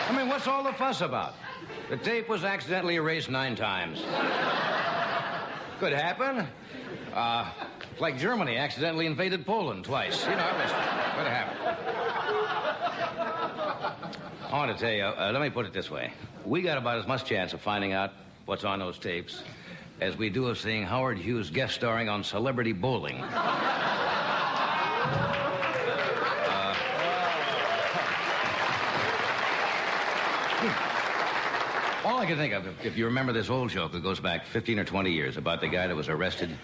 I mean, what's all the fuss about? The tape was accidentally erased 9 times. Could happen. Like Germany accidentally invaded Poland twice. You know, it could happen. I want to tell you, let me put it this way. We got about as much chance of finding out what's on those tapes as we do of seeing Howard Hughes guest starring on Celebrity Bowling. All I can think of, if you remember this old joke that goes back 15 or 20 years about the guy that was arrested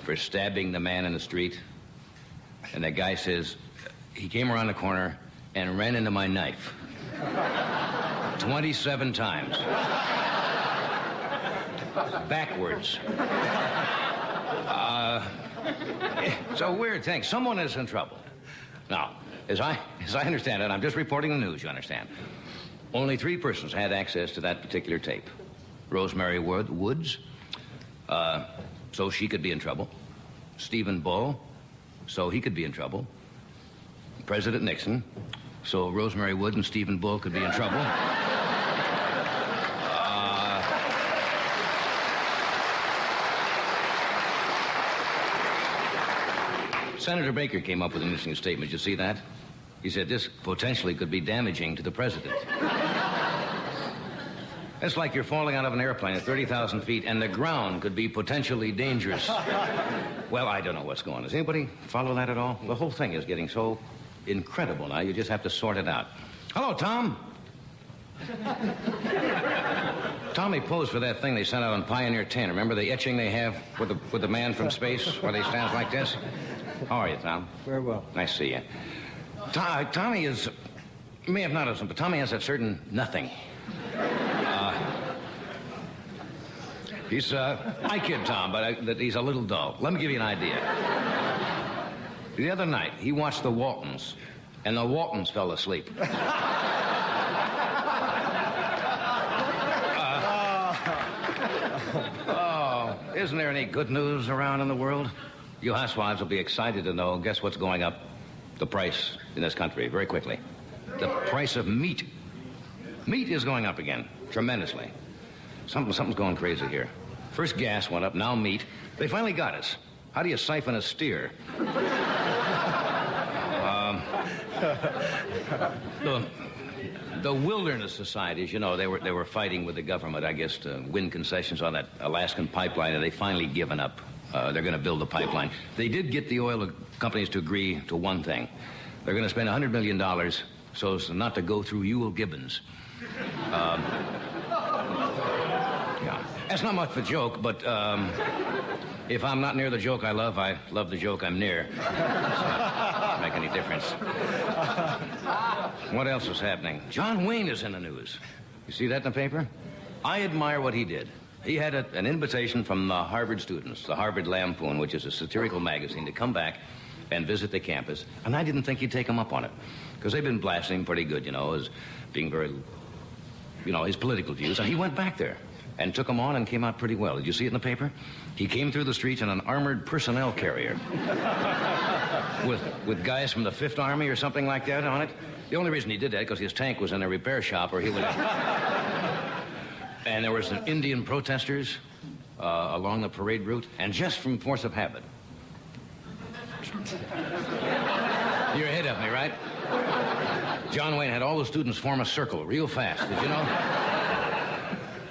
for stabbing the man in the street. And that guy says, he came around the corner and ran into my knife. 27 times. Backwards. It's a weird thing. Someone is in trouble. Now, as I understand it, I'm just reporting the news, you understand. Only 3 persons had access to that particular tape. Rosemary Woods, so she could be in trouble. Stephen Bull, so he could be in trouble. President Nixon, so Rosemary Wood and Stephen Bull could be in trouble. Senator Baker came up with an interesting statement. Did you see that? He said this potentially could be damaging to the president. It's like you're falling out of an airplane at 30,000 feet and the ground could be potentially dangerous. Well, I don't know what's going on. Does anybody follow that at all? The whole thing is getting so incredible now, you just have to sort it out. Hello, Tom. Tommy posed for that thing they sent out on Pioneer 10. Remember the etching they have with the man from space where they stand like this? How are you, Tom? Very well. Nice to see you. Tommy is... You may have noticed him, but Tommy has that certain nothing. He's my kid, Tom, but he's a little dull. Let me give you an idea. The other night, he watched the Waltons, and the Waltons fell asleep. Isn't there any good news around in the world? You housewives will be excited to know, guess what's going up? The price in this country, very quickly. The price of meat. Meat is going up again, tremendously. Something's going crazy here. First gas went up, now meat. They finally got us. How do you siphon a steer? The wilderness societies, you know, they were fighting with the government, I guess, to win concessions on that Alaskan pipeline, and they finally given up. They're going to build a pipeline. They did get the oil companies to agree to one thing. They're going to spend $100 million so as not to go through Ewell Gibbons. Yeah. That's not much of a joke, but if I'm not near the joke I love the joke I'm near. Doesn't make any difference. What else is happening? John Wayne is in the news. You see that in the paper? I admire what he did. He had an invitation from the Harvard students, the Harvard Lampoon, which is a satirical magazine, to come back and visit the campus. And I didn't think he'd take them up on it, because they've been blasting him pretty good, you know, as being very, you know, his political views. And he went back there and took them on and came out pretty well. Did you see it in the paper? He came through the streets in an armored personnel carrier with guys from the 5th Army or something like that on it. The only reason he did that because his tank was in a repair shop, or he would have... And there were some Indian protesters along the parade route, and just from force of habit. You're ahead of me, right? John Wayne had all the students form a circle real fast. Did you know?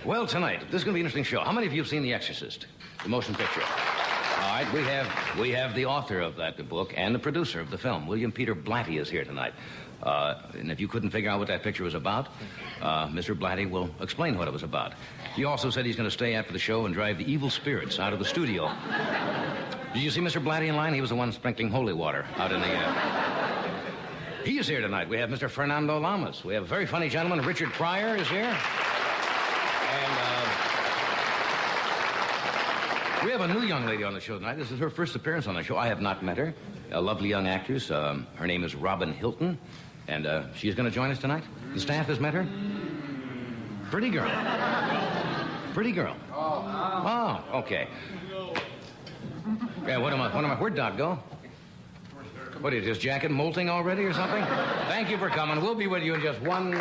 Well, tonight, this is going to be an interesting show. How many of you have seen The Exorcist, the motion picture? All right, we have the author of that book and the producer of the film. William Peter Blatty is here tonight. And if you couldn't figure out what that picture was about, Mr. Blatty will explain what it was about. He also said he's going to stay after the show and drive the evil spirits out of the studio. Did you see Mr. Blatty in line? He was the one sprinkling holy water out in the air. He is here tonight. We have Mr. Fernando Lamas. We have a very funny gentleman. Richard Pryor is here. And we have a new young lady on the show tonight. This is her first appearance on the show. I have not met her. A lovely young actress. Her name is Robyn Hilton. And she's going to join us tonight. The staff has met her. Pretty girl. Pretty girl. Oh, okay. Yeah, where'd Doc go? What is this jacket molting already or something? Thank you for coming. We'll be with you in just one...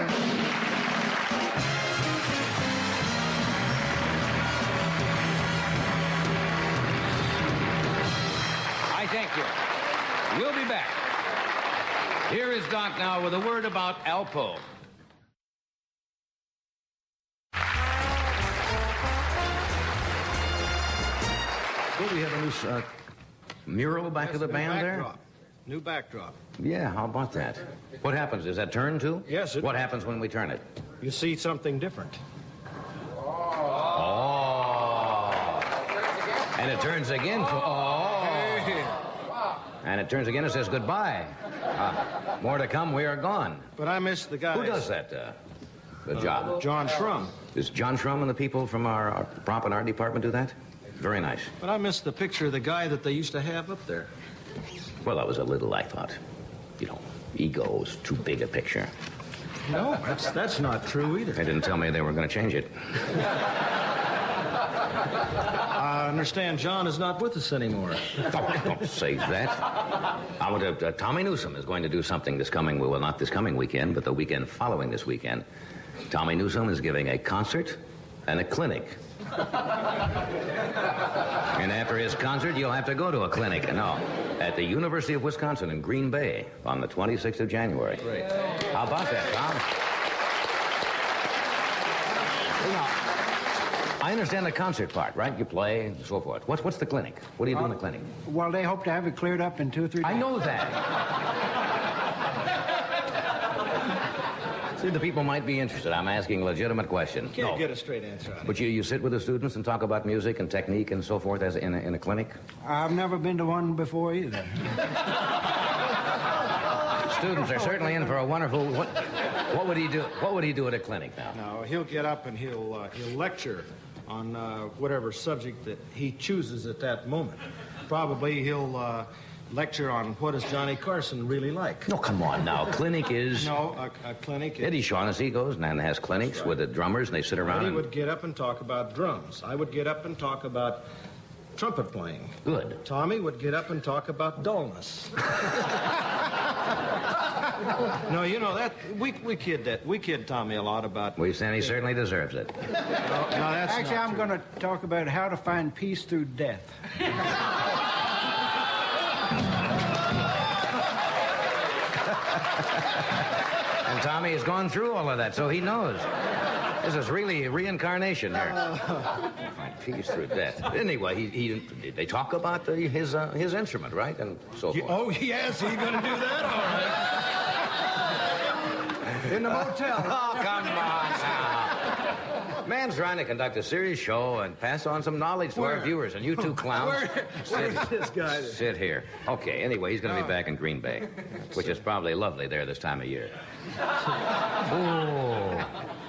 I thank you. We'll be back. Here is Doc now with a word about Alpo. Well, we have a new mural back of the band there? New backdrop. Yeah, how about that? What happens? Is that turned too? Yes. What happens when we turn it? You see something different. Oh. And it turns again for... Oh. And it turns again and says goodbye. More to come, we are gone. But I miss the guys. Who does that, the job? John Shrum. Does John Shrum and the people from our prop and art department do that? Very nice. But I miss the picture of the guy that they used to have up there. Well, that was a little, I thought. You know, ego's too big a picture. No, that's not true either. They didn't tell me they were going to change it. I understand John is not with us anymore. Don't say that. Tommy Newsom is going to do something this coming, well, not this coming weekend, but the weekend following this weekend. Tommy Newsom is giving a concert and a clinic. And after his concert, you'll have to go to a clinic. No, at the University of Wisconsin in Green Bay on the 26th of January. Great. How about that, Tom? Now, I understand the concert part, right? You play and so forth. What's the clinic? What do you do in the clinic? Well, they hope to have it cleared up in 2 or 3 days. I know that. See, the people might be interested. I'm asking a legitimate question. Can't get a straight answer out of it. But you sit with the students and talk about music and technique and so forth as in a clinic? I've never been to one before either. Students are certainly in for a wonderful... What would he do? What would he do at a clinic now? No, he'll get up and he'll lecture on whatever subject that he chooses at that moment. Probably he'll lecture on what does Johnny Carson really like. No, come on now. Clinic is... No, a clinic... Eddie Shaughnessy goes and has clinics with the drummers, and they sit around Eddie would get up and talk about drums. I would get up and talk about trumpet playing. Good. Tommy would get up and talk about dullness. No, you know that we kid Tommy a lot about. We say he certainly deserves it. No, that's Actually, not I'm going to talk about how to find peace through death. And Tommy has gone through all of that, so he knows. This is really reincarnation here. Find peace through death. Anyway, they talk about his instrument, right, and so forth. Oh yes, he's going to do that, all right. In the motel. Oh, come on now. Man's trying to conduct a serious show and pass on some knowledge to our viewers, and you two clowns... Where's this guy? Sit here. Okay, anyway, he's going to be back in Green Bay, which is probably lovely there this time of year. Oh.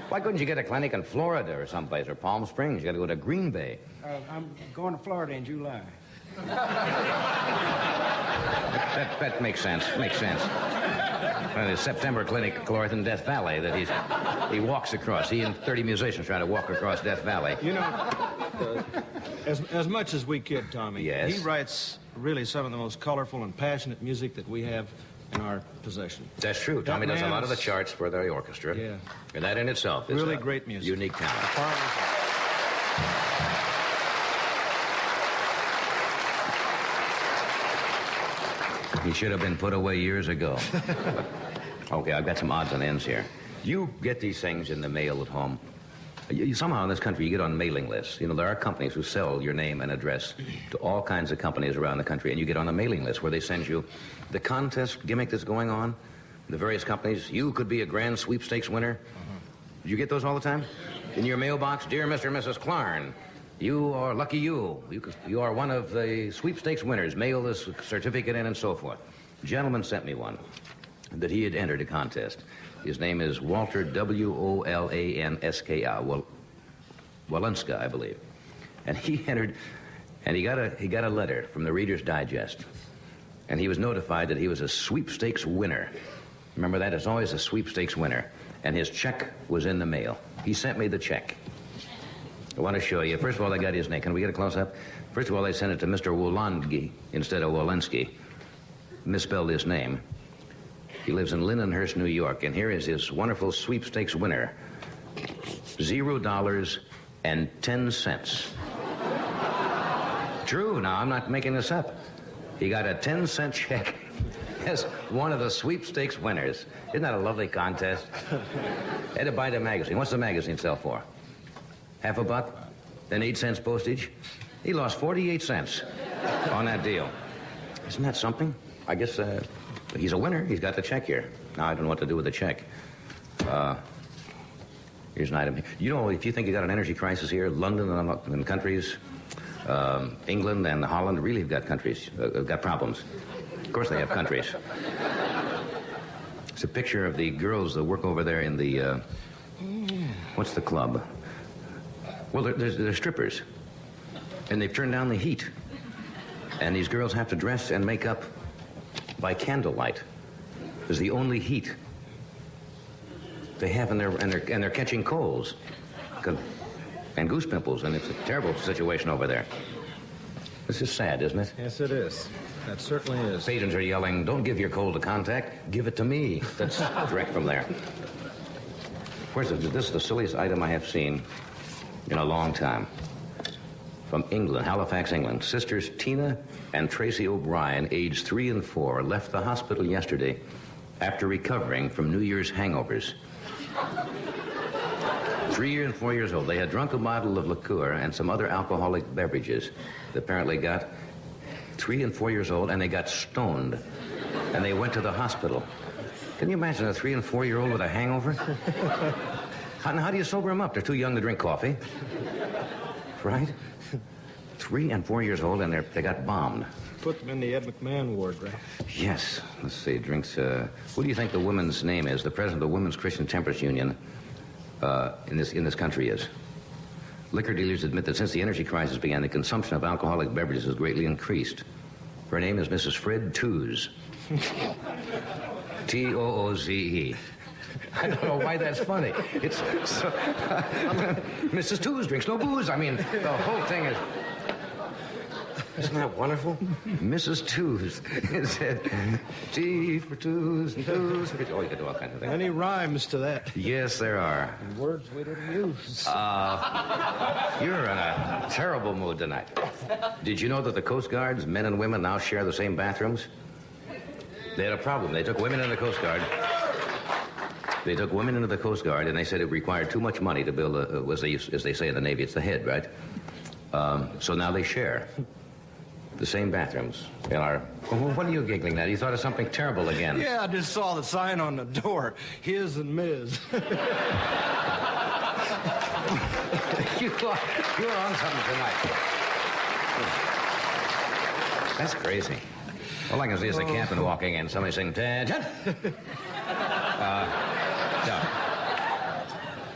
Why couldn't you get a clinic in Florida or someplace, or Palm Springs? You got to go to Green Bay. I'm going to Florida in July. That makes sense. Makes sense. The September clinic, Chlorthan, Death Valley, that he walks across. He and 30 musicians try to walk across Death Valley. You know, as much as we kid Tommy, yes, he writes really some of the most colorful and passionate music that we have in our possession. That's true. Tommy does a lot of the charts for the orchestra. Yeah. And that in itself is really great music. Unique talent. He should have been put away years ago. Okay, I've got some odds and ends here. You get these things in the mail at home. Somehow in this country, you get on mailing lists. You know, there are companies who sell your name and address to all kinds of companies around the country, and you get on a mailing list where they send you the contest gimmick that's going on, the various companies. You could be a grand sweepstakes winner. Do you get those all the time? In your mailbox, dear Mr. and Mrs. Clarn, you are lucky you. You are one of the sweepstakes winners. Mail this certificate in and so forth. A gentleman sent me one that he had entered a contest. His name is Walter Wolanska, Wolanska, I believe. And he entered, and he got a letter from the Reader's Digest. And he was notified that he was a sweepstakes winner. Remember that? It's always a sweepstakes winner. And his check was in the mail. He sent me the check. I want to show you. First of all, I got his name. Can we get a close-up? First of all, they sent it to Mr. Wolanski instead of Wolensky. misspelled his name. He lives in Lindenhurst, New York, and here is his wonderful sweepstakes winner. $0.10. True, now I'm not making this up. He got a 10-cent check as one of the sweepstakes winners. Isn't that a lovely contest? Had to buy the magazine. What's the magazine sell for? Half a buck? Then 8 cents postage? He lost 48 cents on that deal. Isn't that something? I guess he's a winner. He's got the check here. Now I don't know what to do with the check. Here's an item. You know, if you think you got an energy crisis here, London and countries, England and Holland really have got countries, got problems. Of course they have countries. It's a picture of the girls that work over there in the, what's the club? Well, they're strippers. And they've turned down the heat. And these girls have to dress and make up by candlelight. It's the only heat they have and they're catching colds and goose pimples, and it's a terrible situation over there. This is sad, isn't it? Yes, it is. That certainly is. Patrons are yelling, "Don't give your coal to Contact, give it to me." That's direct from there. This is the silliest item I have seen in a long time. From England, Halifax, England. Sisters Tina and Tracy O'Brien, aged 3 and 4, left the hospital yesterday after recovering from New Year's hangovers. 3 and 4 years old. They had drunk a bottle of liqueur and some other alcoholic beverages. They apparently got 3 and 4 years old, and they got stoned. And they went to the hospital. Can you imagine a 3 and 4-year-old with a hangover? How do you sober them up? They're too young to drink coffee. Right? 3 and 4 years old, and they got bombed. Put them in the Ed McMahon ward, right? Yes. Let's see. Drinks. Who do you think the woman's name is? The president of the Women's Christian Temperance Union in this country is. Liquor dealers admit that since the energy crisis began, the consumption of alcoholic beverages has greatly increased. Her name is Mrs. Fred Tooze. Tooze. I don't know why that's funny. It's so, Mrs. Tooze drinks no booze. I mean, the whole thing is. Isn't that wonderful? Mrs. Tooze. It said, T for Tooze and Tooze for... Oh, you could do all kinds of things. Any rhymes to that? Yes, there are. And words we didn't use. You're in a terrible mood tonight. Did you know that the Coast Guards, men and women, now share the same bathrooms? They had a problem. They took women in the Coast Guard. They took women into the Coast Guard, and they said it required too much money to build as they say in the Navy, it's the head, right? So now they share the same bathrooms in our... What are you giggling at? You thought of something terrible again. Yeah, I just saw the sign on the door. His and Ms. You're on something tonight. That's crazy. All I can see is the captain walking in, somebody saying, "Attention."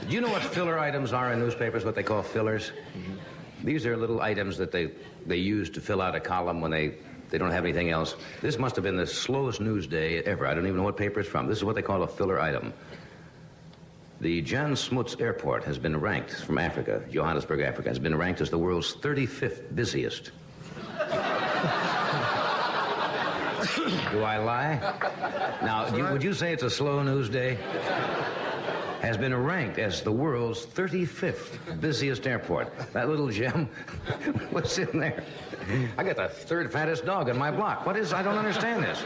Do you know what filler items are in newspapers, what they call fillers? Mm-hmm. These are little items that they use to fill out a column when they don't have anything else. This must have been the slowest news day ever. I don't even know what paper it's from. This is what they call a filler item. The Jan Smuts Airport has been ranked, from Africa, Johannesburg, Africa, has been ranked as the world's 35th busiest. Do I lie? Now, would you say it's a slow news day? Has been ranked as the world's 35th busiest airport. That little gem, what's in there? I got the 3rd fattest dog in my block. What is, I don't understand this.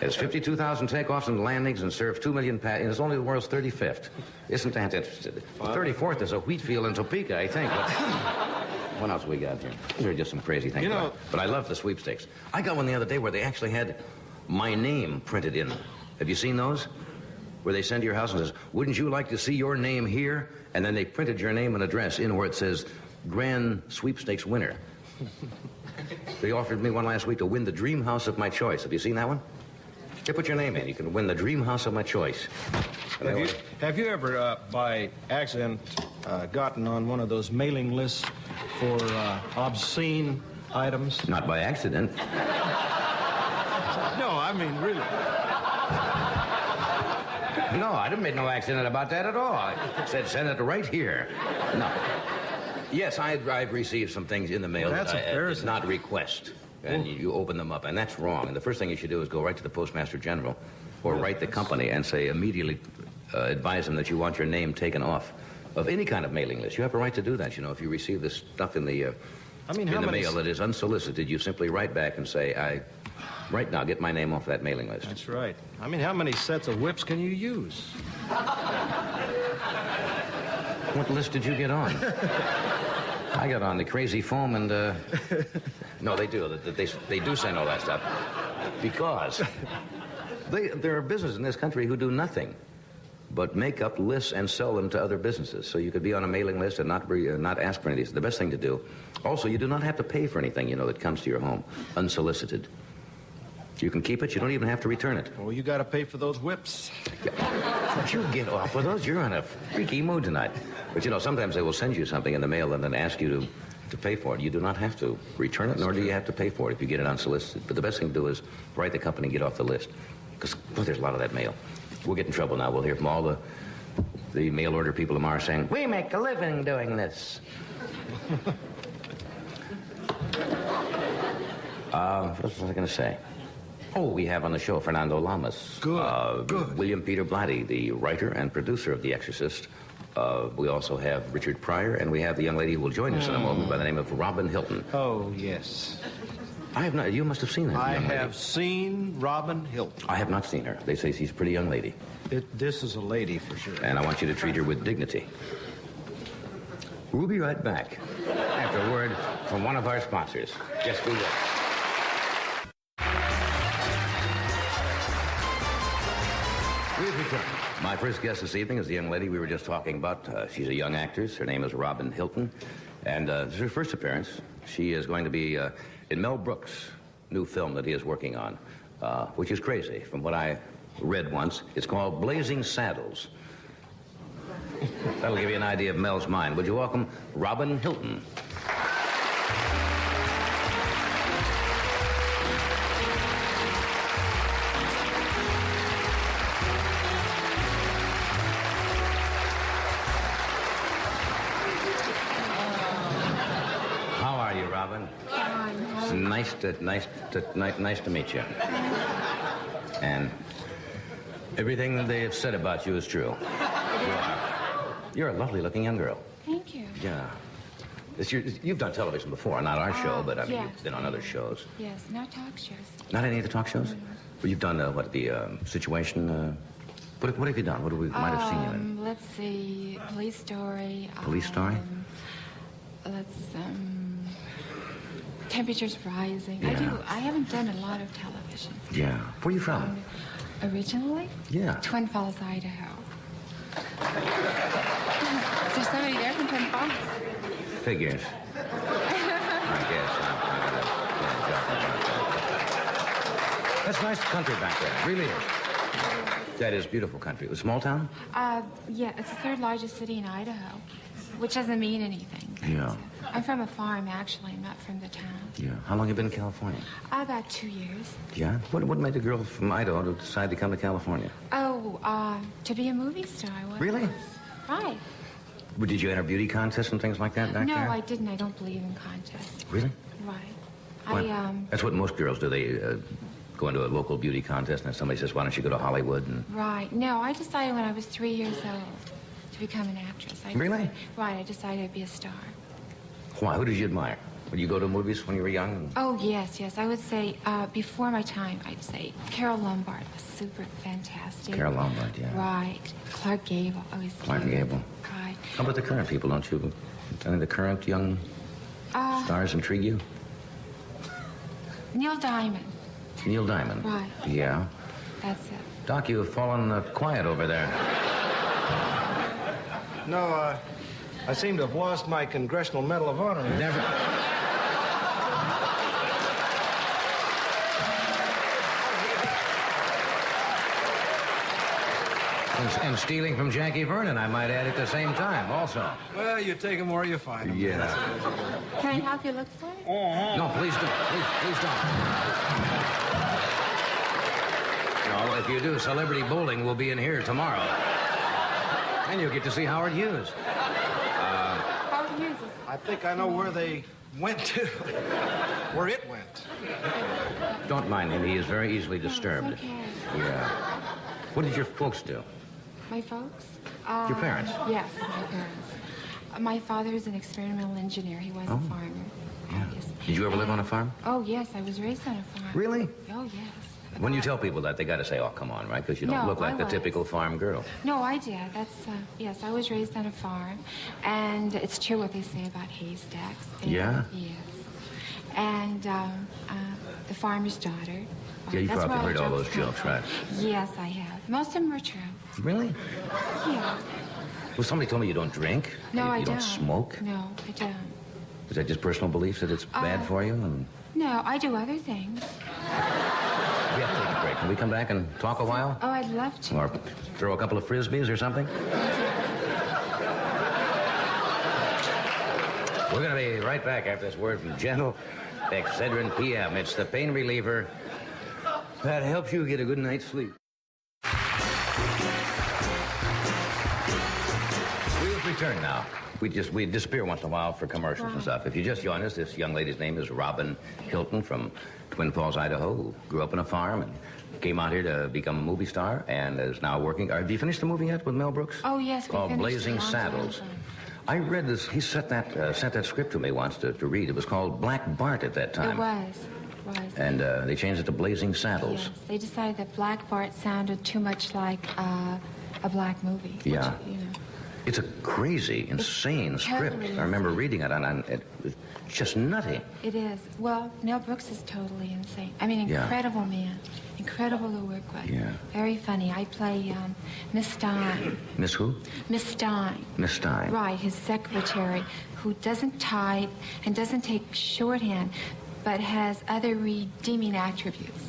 Has 52,000 takeoffs and landings and serves 2 million passengers. It's only the world's 35th. Isn't that interesting? 34th is a wheat field in Topeka, I think. What else we got here? These are just some crazy things. But I love the sweepstakes. I got one the other day where they actually had my name printed in. Have you seen those? Where they send to your house and says, "Wouldn't you like to see your name here?" And then they printed your name and address in where it says, "Grand Sweepstakes winner." They offered me one last week to win the dream house of my choice. Have you seen that one? They put your name in. You can win the dream house of my choice. Have you ever, by accident, gotten on one of those mailing lists for obscene items? Not by accident. No, I mean, really. No, I didn't make no accident about that at all. I said send it right here. No. Yes, I've received some things in the mail That's that I did embarrassing. not request. and you open them up, and that's wrong. And the first thing you should do is go right to the Postmaster General or write the company and say immediately advise them that you want your name taken off of any kind of mailing list. You have a right to do that, you know. If you receive this stuff in the mail that is unsolicited, you simply write back and say, right now, get my name off that mailing list. That's right. I mean, how many sets of whips can you use? What list did you get on? I got on the Crazy Foam and, no, they do. They do send all that stuff. Because there are businesses in this country who do nothing but make up lists and sell them to other businesses. So you could be on a mailing list and not ask for any of these. The best thing to do. Also, you do not have to pay for anything, you know, that comes to your home, unsolicited. You can keep it. You don't even have to return it. Well, you got to pay for those whips. But you get off with those. You're in a freaky mood tonight. But, you know, sometimes they will send you something in the mail and then ask you to pay for it. You do not have to return it, nor do you have to pay for it if you get it unsolicited. But the best thing to do is write the company and get off the list. Because, well, there's a lot of that mail. We'll get in trouble now. We'll hear from all the mail order people tomorrow saying, we make a living doing this. What was I going to say? Oh, we have on the show Fernando Lamas. Good. William Peter Blatty, the writer and producer of The Exorcist. We also have Richard Pryor, and we have the young lady who will join us in a moment by the name of Robyn Hilton. Oh, yes. I have not. You must have seen her. I have seen Robyn Hilton. I have not seen her. They say she's a pretty young lady. This is a lady for sure. And I want you to treat her with dignity. We'll be right back after a word from one of our sponsors. Just be there. We've returned. My first guest this evening is the young lady we were just talking about. She's a young actress. Her name is Robyn Hilton. And this is her first appearance. She is going to be in Mel Brooks' new film that he is working on, which is crazy. From what I read once, it's called Blazing Saddles. That'll give you an idea of Mel's mind. Would you welcome Robyn Hilton? How are you, Robyn? It's nice to meet you. And everything that they have said about you is true. You're a lovely-looking young girl. Thank you. Yeah. You've done television before, not our show, but I mean, yes. You've been on other shows. Yes, not talk shows. Not any of the talk shows? Well, you've done, the Situation, what have you done? What we might have seen you in? Let's see, Police Story. Police Story? Temperatures Rising. Yeah. I haven't done a lot of television. Yeah. Where are you from? Originally? Yeah. Twin Falls, Idaho. Is there somebody there from Twin Falls? Figures. I guess. That's nice country back there. It really is. That is beautiful country. A small town? Yeah, it's the third largest city in Idaho, which doesn't mean anything. Yeah. I'm from a farm, actually. I'm not from the town. Yeah. How long have you been in California? About 2 years. Yeah? What made a girl from Idaho to decide to come to California? Oh, to be a movie star. Really? Right. Well, did you enter beauty contests and things like that back there? No, I didn't. I don't believe in contests. Really? Right. That's what most girls do. They go into a local beauty contest and somebody says, why don't you go to Hollywood? And... Right. No, I decided when I was 3 years old to become an actress. Really? Right. I decided I'd be a star. Why? Who did you admire? Would you go to movies when you were young? Oh, yes. I would say, before my time, I'd say Carol Lombard was super fantastic. Carol Lombard, yeah. Right. Clark Gable. Clark Gable. Right. How about the current people? Don't you, any of the current young stars intrigue you? Neil Diamond. Neil Diamond? Right. Yeah. That's it. Doc, you have fallen quiet over there. No, I seem to have lost my Congressional Medal of Honor. Never. And stealing from Jackie Vernon, I might add, at the same time, also. Well, you take them where you find them. Yeah. Can I help you look for it? No, please don't. Please don't. No, if you do, Celebrity Bowling will be in here tomorrow. And you'll get to see Howard Hughes. Howard Hughes is... I think I know where they went to. Where it went. Don't mind him. He is very easily disturbed. It's okay. Yeah. What did your folks do? My folks? Your parents? Yes, my parents. My father is an experimental engineer. He was a farmer. Yeah. Yes. Did you ever live on a farm? Oh, yes. I was raised on a farm. Really? Oh, yes. When you tell people that, they got to say, oh, come on, right? Because you don't No, look like I the was. typical farm girl. No, I did. Yes, I was raised on a farm. And it's true what they say about haystacks. Yeah? Yes. And the farmer's daughter. Yeah, you That's probably where heard all those come jokes, from. right? Yes, I have. Most of them are true. Really? Yeah. Well, somebody told me you don't drink. No, you, I you don't. don't smoke. No, I don't. Is that just personal beliefs that it's bad for you? And No, I do other things. we have to take a break. Can we come back and talk a while? Oh, I'd love to. Or throw a couple of frisbees or something? We're going to be right back after this word from Gentle Excedrin PM. It's the pain reliever that helps you get a good night's sleep. We'll return now. We disappear once in a while for commercials and stuff. If you just joined us, this young lady's name is Robyn Hilton from Twin Falls, Idaho, who grew up on a farm and came out here to become a movie star and is now working. Have you finished the movie yet with Mel Brooks? Oh, yes, we called finished Blazing a long time Saddles. ago. I read this. He sent that script to me once to read. It was called Black Bart at that time. It was. And they changed it to Blazing Saddles. Yes, they decided that Black Bart sounded too much like a black movie. Yeah. Which, you know. It's a crazy, insane script. totally I remember insane. reading it, and it was just nutty. It is. Well, Mel Brooks is totally insane. I mean, Yeah. incredible man. Incredible to work with. Yeah. Very funny. I play Miss Stein. Miss who? Miss Stein. Miss Stein. Right, his secretary, who doesn't type and doesn't take shorthand, but has other redeeming attributes.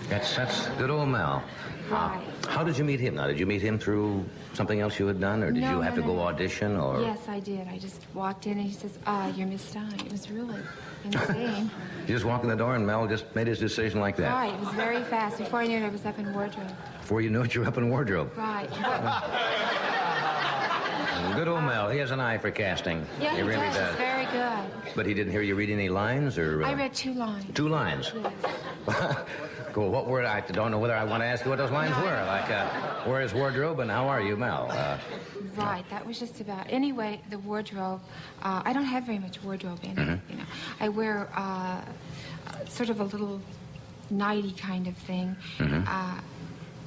That's good old Mel. Right. How did you meet him now? Did you meet him through something else you had done, or did No, you have no, to go no. audition, or? Yes, I did. I just walked in and he says, you're Miss Stein. It was really insane. You just walk in the door and Mel just made his decision like that. Right, it was very fast. Before I knew it, I was up in wardrobe. Before you knew it, you're up in wardrobe. Right. Good old Mel. He has an eye for casting. Yeah, he he really does. does. It's very good. But he didn't hear you read any lines, or? I read 2 lines. 2 lines. Yes. Cool. What were? I don't know whether I want to ask you what those lines No, were. Like, where is wardrobe and how are you, Mel? Right, that was just about. Anyway, the wardrobe. I don't have very much wardrobe in it. You know, I wear sort of a little nighty kind of thing.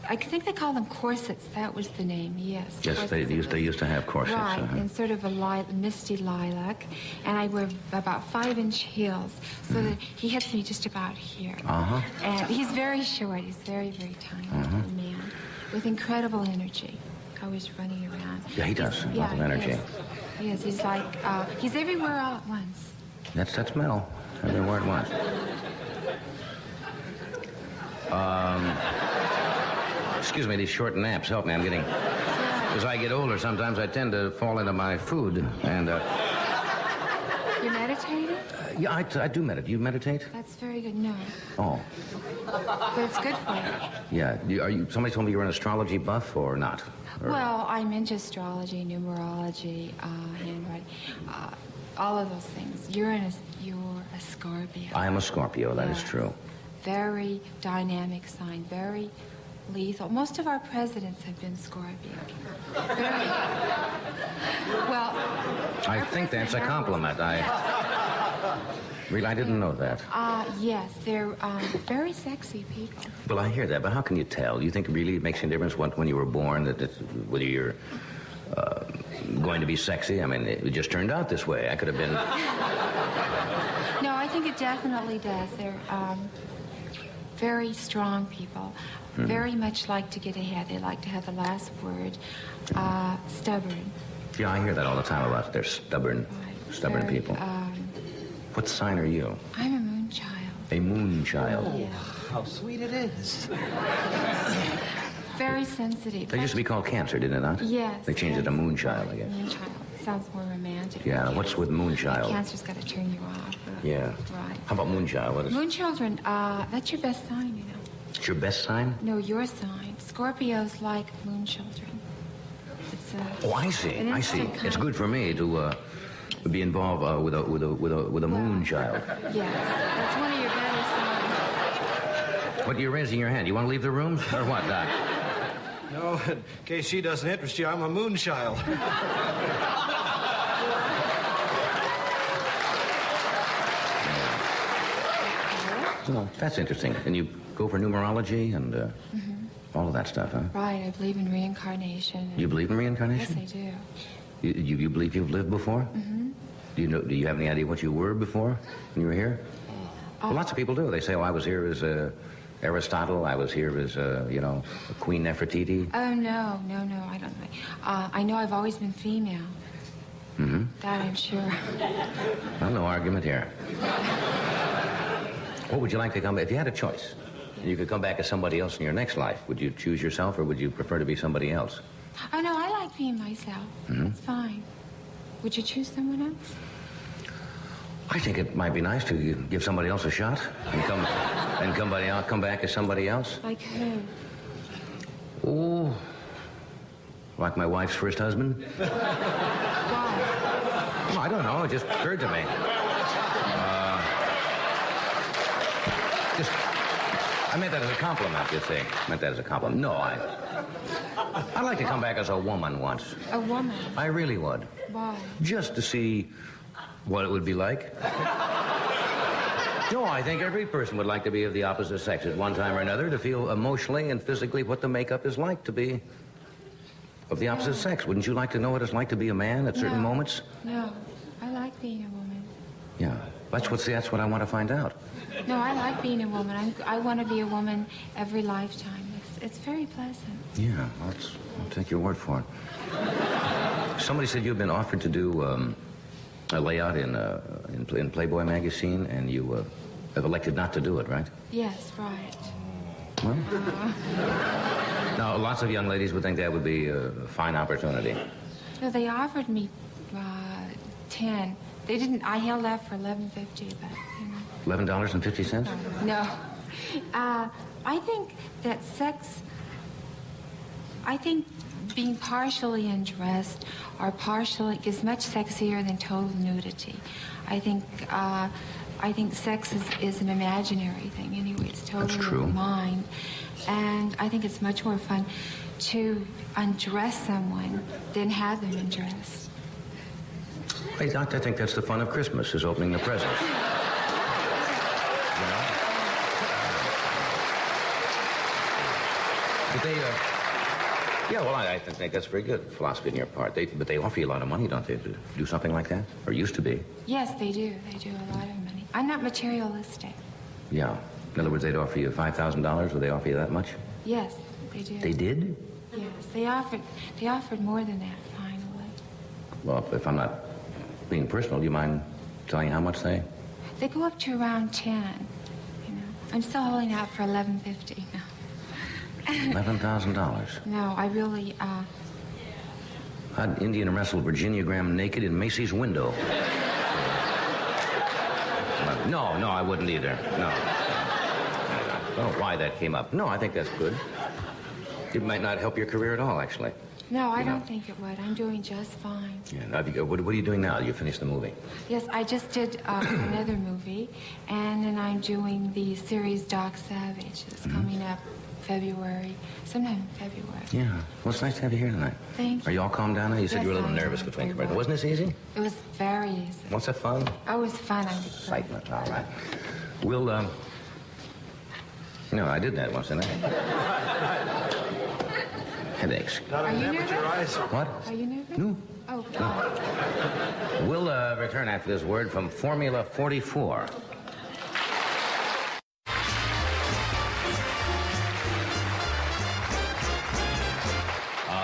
I think they call them corsets. That was the name. Yes. Yes, they used to have corsets. Right, in sort of a misty lilac, and I wear about 5-inch heels, so that he hits me just about here. And he's very short. He's very, very tiny little man with incredible energy. Always running around. Yeah, he does. A lot of energy. Yes, he's like he's everywhere all at once. That's Mel. Everywhere at once. Excuse me, these short naps help me. I'm getting... As I get older, sometimes I tend to fall into my food, and... You meditating? Yeah, I do meditate. You meditate? That's very good. No, Oh, but it's good for you. yeah. Somebody told me you were an astrology buff, or not? Or- Well, I'm into astrology, numerology, handwriting, all of those things. You're a Scorpio. I am a Scorpio, that is Yes. true. Very dynamic sign, very lethal. Most of our presidents have been Scorpio. Very, well, I think that's a compliment. I didn't know that. yes, they're very sexy people. Well, I hear that, but how can you tell? Do you think really it makes any difference when you were born, whether you're going to be sexy? I mean, it just turned out this way. I could have been... No, I think it definitely does. They're very strong people. Very much like to get ahead. They like to have the last word. Stubborn. Yeah, I hear that all the time about they're stubborn Very, people. What sign are you? I'm a moon child. A moon child. Yeah. How sweet it is. Very sensitive. They used to be called Cancer, did it not? Yes. They changed it to moon child, I guess. Moon child. Sounds more romantic. Yeah, what's with moon child? Cancer's got to turn you off. Yeah. Right. How about moon child? What is Moon children, that's your best sign, you know. it's your best sign? No, your sign. Scorpios like moon children. It's Oh, I see. an I see. instant It's kind. good for me to be involved with a moon child. Yes, that's one of your better songs. What, you're raising your hand? You want to leave the room? Or what, Doc? No, in case she doesn't interest you, I'm a moon child. Well, that's interesting. And you go for numerology and all of that stuff, huh? Right, I believe in reincarnation. You believe in reincarnation? Yes, I do. You believe you've lived before? Mm-hmm. Do you have any idea what you were before when you were here? Well, lots of people do. They say, oh, I was here as Aristotle. I was here as, Queen Nefertiti. Oh, no, I don't think. I know I've always been female. Mm-hmm. That I'm sure. Well, no argument here. What would you like to come, if you had a choice, and you could come back as somebody else in your next life, would you choose yourself or would you prefer to be somebody else? Oh, no, I like being myself. Mm-hmm. That's fine. Would you choose someone else? I think it might be nice to give somebody else a shot and come back as somebody else. Like who? Oh, like my wife's first husband? Why? Well, I don't know. It just occurred to me. I meant that as a compliment, you see. I meant that as a compliment. No, I'd like to come back as a woman once. A woman? I really would. Why? Just to see what it would be like. No, I think every person would like to be of the opposite sex at one time or another, to feel emotionally and physically what the makeup is like to be of the opposite sex. Wouldn't you like to know what it's like to be a man at certain moments? No, I like being a woman. Yeah, that's what I want to find out. No, I like being a woman. I want to be a woman every lifetime. It's very pleasant. Yeah, I'll take your word for it. Somebody said you've been offered to do a layout in Playboy magazine, and you have elected not to do it, right? Yes, right. Well, now, lots of young ladies would think that would be a fine opportunity. No, they offered me 10. They didn't. I held out for $11.50, but you know. $11.50? No. I think that I think being partially undressed or partially is much sexier than total nudity. I think sex is an imaginary thing anyway. It's totally That's true. in the mind. And I think it's much more fun to undress someone than have them undressed. Hey, Doc, I think that's the fun of Christmas, is opening the presents. You know? But I think that's very good philosophy on your part. But they offer you a lot of money, don't they, to do something like that? Or used to be. Yes, they do. They do a lot of money. I'm not materialistic. Yeah. In other words, they'd offer you $5,000. Would they offer you that much? Yes, they do. They did? Yes, they offered more than that finally. Well, if I'm not being personal, do you mind telling how much they? They go up to around 10. You know, I'm still holding out for $11.50. $11,000. No, I really. I'd Indian wrestle Virginia Graham naked in Macy's window. No, I wouldn't either. No. I don't know why that came up. No, I think that's good. It might not help your career at all, actually. No, I don't think it would. I'm doing just fine. Yeah. Now, what are you doing now? You finished the movie? Yes, I just did another movie, and then I'm doing the series Doc Savage. It's coming up sometime in February. Yeah. Well, it's nice to have you here tonight. Thank you. Are you all calmed down now? You said you were a little nervous between commercials. Wasn't this easy? It was very easy. What's that fun? Oh, it was fun. Excitement. All right. We'll, no, I did that once, didn't I? Headaches. Are you nervous? What? Are you nervous? No. Oh, God. We'll return after this word from Formula 44.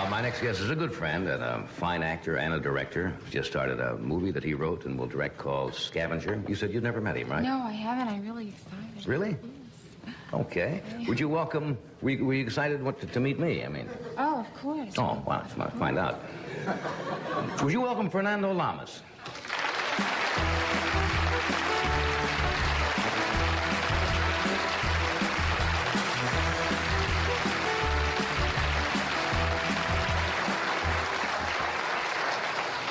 My next guest is a good friend and a fine actor and a director. Just started a movie that he wrote and will direct called Scavenger. You said you'd never met him, right? No, I haven't. I'm really excited. Really? Yes. Okay. Would you welcome... Were you excited to meet me? I mean... Oh, of course. Oh, wow. Just want to find out. Would you welcome Fernando Lamas?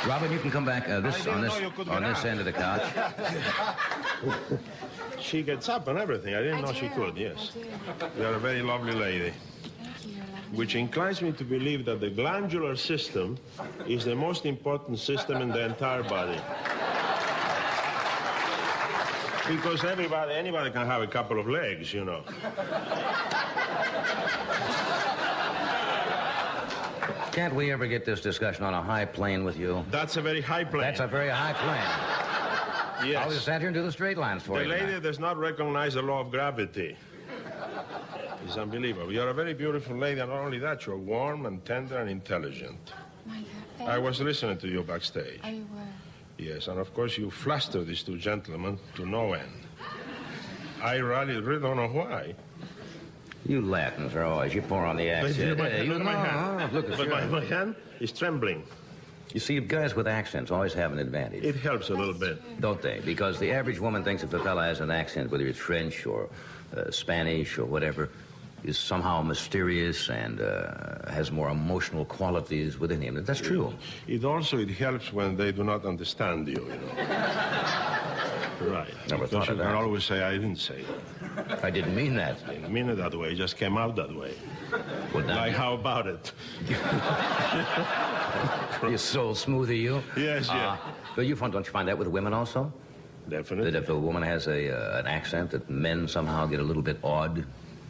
Robyn, you can come back on this end of the couch. She gets up and everything. I didn't know she could, yes. You are a very lovely lady. Thank you. Which inclines me to believe that the glandular system is the most important system in the entire body. Because anybody can have a couple of legs, you know. Can't we ever get this discussion on a high plane with you? That's a very high plane. That's a very high plane. Yes. I'll just stand here and do the straight lines for The you. lady tonight. does not recognize the law of gravity. It's unbelievable. You're a very beautiful lady, and not only that, you're warm and tender and intelligent. My God. Thank I was listening to you backstage. Oh, you were. Yes, and of course you flustered these two gentlemen to no end. I really don't know why. You Latins are always, you pour on the accent. My hand. Look at But you. my hand is trembling. You see, guys with accents always have an advantage. It helps a little bit. Don't they? Because the average woman thinks if a fella has an accent, whether it's French or Spanish or whatever, is somehow mysterious and has more emotional qualities within him. That's true. It helps when they do not understand you, Right. Never thought Because you of can that. always say, I didn't say that. I didn't mean that. I didn't mean it that way. It just came out that way. Would that Like, how about it? be so smooth of you? Yes, yeah. But don't you find that with women also? Definitely. That if a woman has an accent, that men somehow get a little bit odd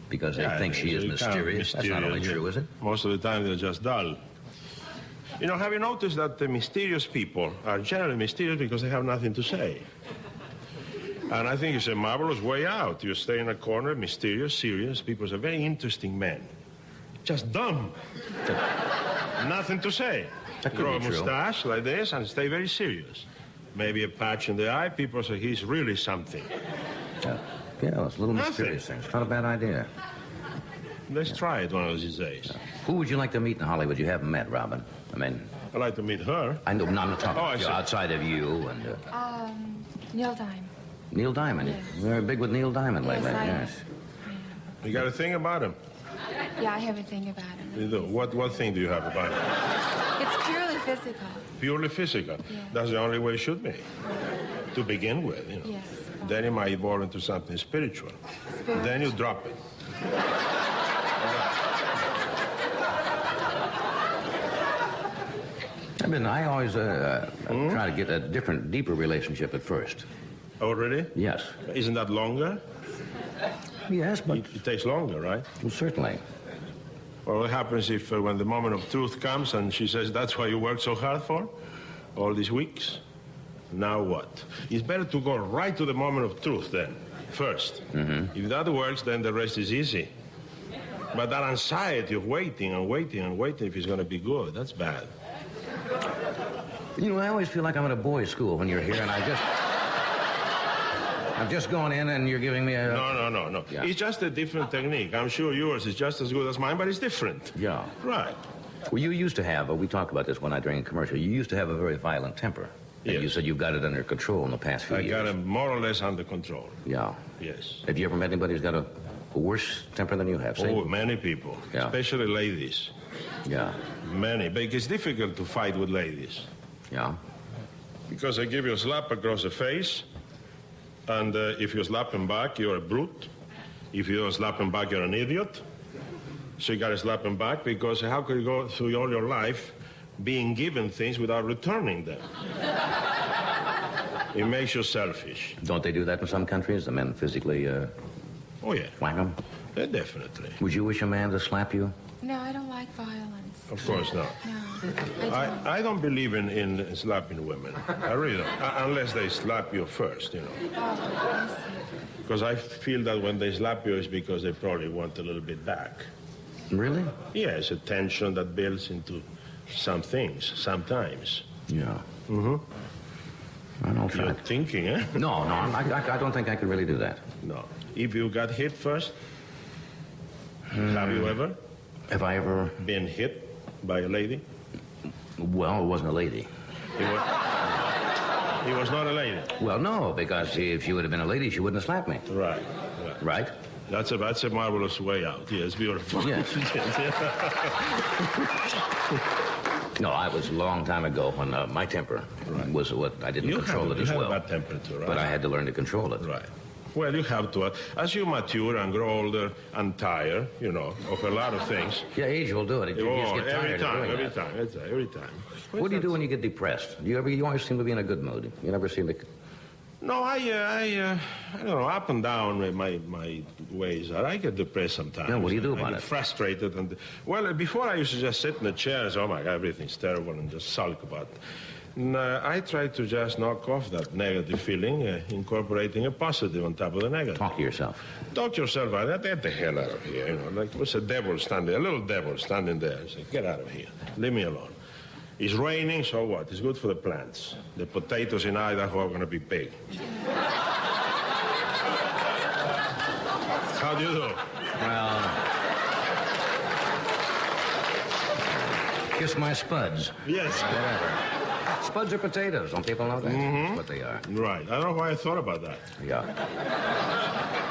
because they think she is they're kind of mysterious. That's not only mysterious, true, is it? Most of the time, they're just dull. Have you noticed that the mysterious people are generally mysterious because they have nothing to say? And I think it's a marvelous way out. You stay in a corner, mysterious, serious. People are very interesting men. Just dumb. Nothing to say. That could Grow a be true. mustache like this and stay very serious. Maybe a patch in the eye. People say he's really something. Yeah, it's a little Nothing. mysterious thing. It's not a bad idea. Let's try it one of these days. Who would you like to meet in Hollywood you haven't met, Robyn? I mean, I'd like to meet her. I know, no, I'm not talking Oh, I about you, see. outside of you and Neil Diamond. Neil Diamond. Yes. You're very big with Neil Diamond lately. I am. Yes. You got a thing about him? Yeah, I have a thing about him. You do. What thing do you have about him? It's purely physical. Purely physical. Yeah. That's the only way it should be. To begin with, Yes. Then it might evolve into something spiritual. Spiritual. Then you drop it. I always try to get a different, deeper relationship at first. Oh, really? Yes. Isn't that longer? Yes, but It takes longer, right? well, certainly. Well, what happens if when the moment of truth comes and she says, that's why you worked so hard for all these weeks? Now what? It's better to go right to the moment of truth then, first. If that works, then the rest is easy. But that anxiety of waiting and waiting and waiting if it's going to be good, that's bad. I always feel like I'm at a boys' school when you're here, and I've just gone in and you're giving me a... No. Yeah. It's just a different technique. I'm sure yours is just as good as mine, but it's different. Yeah. Right. Well, you used to have, we talked about this one night during a commercial, you used to have a very violent temper. And Yes. you said you've got it under control in the past few I years. got it more or less under control. Yeah. Yes. Have you ever met anybody who's got a worse temper than you have? Say? Oh, many people, Yeah. especially ladies. Yeah. Many. But it's difficult to fight with ladies Yeah. because they give you a slap across the face, and if you slap them back, you're a brute. If you don't slap them back, you're an idiot. So you got to slap them back because how could you go through all your life being given things without returning them? It makes you selfish. Don't they do that in some countries? The men physically Oh, yeah. whack them? Definitely. Would you wish a man to slap you? No, I don't like violence. Of course not. No, I don't. I don't believe in slapping women. I really don't. Unless they slap you first, Oh, I see. Because I feel that when they slap you, it's because they probably want a little bit back. Really? Yeah, it's a tension that builds into some things, sometimes. Yeah. Mm-hmm. I don't try. You're thinking, eh? No, I don't think I could really do that. No. If you got hit first, have you ever Have I ever... been hit by a lady? Well, it wasn't a lady. He was not a lady. Well, no, because if she would have been a lady, she wouldn't have slapped me. Right. Right? That's a marvelous way out. Yes, beautiful. Yes. No, I was a long time ago when my temper was what I didn't control it as well. You have bad temper too, right? But I had to learn to control it. Right. Well, you have to. As you mature and grow older and tire, of a lot of things. Yeah, age will do it. You just get tired of doing every that. time. Every time. What do you do when you get depressed? You always seem to be in a good mood. You never seem to... No, I don't know, up and down my ways are. I get depressed sometimes. Yeah, what do you do about I get it? frustrated. Well, before I used to just sit in the chair and say, oh, my God, everything's terrible, and just sulk about it. And, I try to just knock off that negative feeling, incorporating a positive on top of the negative. Talk to yourself. Talk to yourself out. Get the hell out of here. Like what's a devil standing, a little devil standing there. Say, get out of here. Leave me alone. It's raining, so what? It's good for the plants. The potatoes in Idaho are going to be big. How do you do? Well... Kiss my spuds. Yes. Whatever. Spuds are potatoes. Don't people know that? That's what they are. Right. I don't know why I thought about that. Yeah.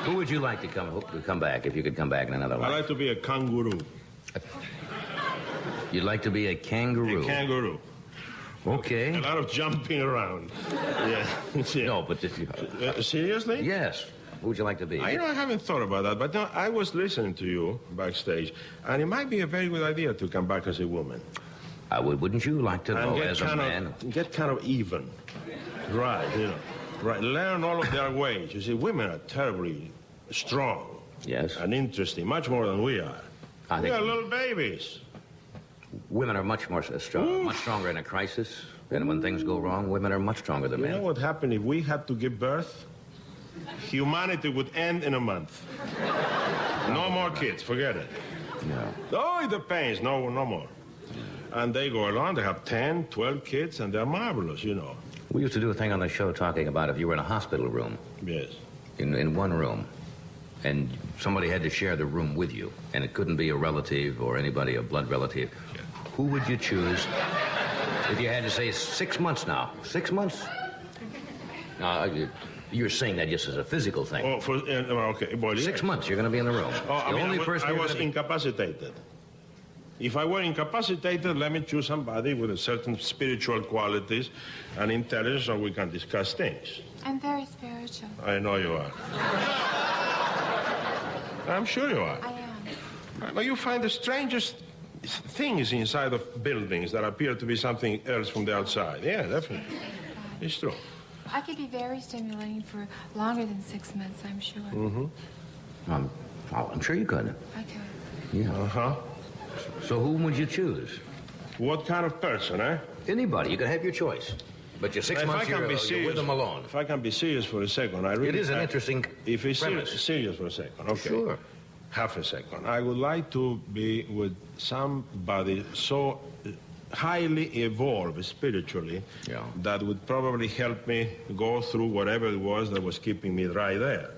Who would you like to come back if you could come back in another life? I'd like to be a kangaroo. You'd like to be a kangaroo? A kangaroo. Okay. A lot of jumping around. Yeah. No, but if you... Seriously? Yes. Who would you like to be? I haven't thought about that, but no, I was listening to you backstage, and it might be a very good idea to come back as a woman. Wouldn't you like to know as a man? Get kind of even. Right, Right, learn all of their ways. You see, women are terribly strong. Yes. And interesting, much more than we are. We are little babies. Women are much more strong, much stronger in a crisis. And when things go wrong, women are much stronger than men. You know what happened if we had to give birth? Humanity would end in a month. No more kids, forget it. No. Oh, the pains, no more. And they go along, they have 10, 12 kids, and they're marvelous, We used to do a thing on the show talking about if you were in a hospital room. Yes. In one room. And somebody had to share the room with you. And it couldn't be a relative or anybody, a blood relative. Yeah. Who would you choose if you had to say 6 months now? 6 months? Now, you're saying that just as a physical thing. Oh, okay. Well, 6 months, you're going to be in the room. Oh, I was incapacitated. If I were incapacitated, let me choose somebody with a certain spiritual qualities and intelligence so we can discuss things. I'm very spiritual. I know you are. I'm sure you are. I am. But you find the strangest things inside of buildings that appear to be something else from the outside. Yeah, definitely. It's true. I could be very stimulating for longer than 6 months, I'm sure. Mm-hmm. I'm sure you could. I could. Yeah. Uh-huh. So whom would you choose? What kind of person, eh? Anybody. You can have your choice. But you're 6 months, you're with them alone. If I can be serious for a second, I really... It is an interesting If it's premise. serious for a second, okay. Sure. Half a second. I would like to be with somebody so highly evolved spiritually that would probably help me go through whatever it was that was keeping me right there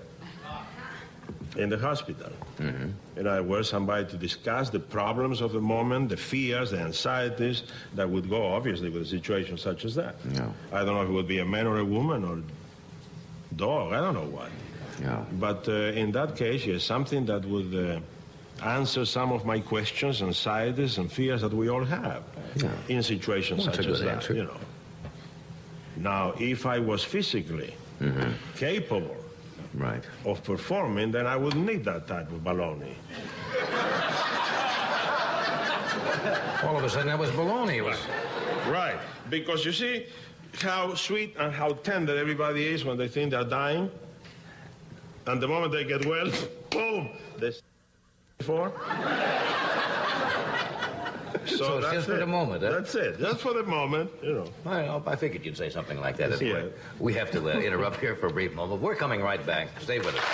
in the hospital. Mm-hmm. In other words, somebody to discuss the problems of the moment, the fears, the anxieties that would go, obviously, with a situation such as that. Yeah. I don't know if it would be a man or a woman or dog, I don't know what. Yeah. But in that case, yes, something that would answer some of my questions, anxieties, and fears that we all have in situations such as that. Answer. Now, if I was physically capable of performing, then I wouldn't need that type of baloney. All of a sudden, that was baloney. Right, because you see how sweet and how tender everybody is when they think they're dying? And the moment they get well, boom, they before. So it's just for the moment, huh? That's it, just for the moment, I figured you'd say something like that anyway. We have to interrupt here for a brief moment. We're coming right back. Stay with us.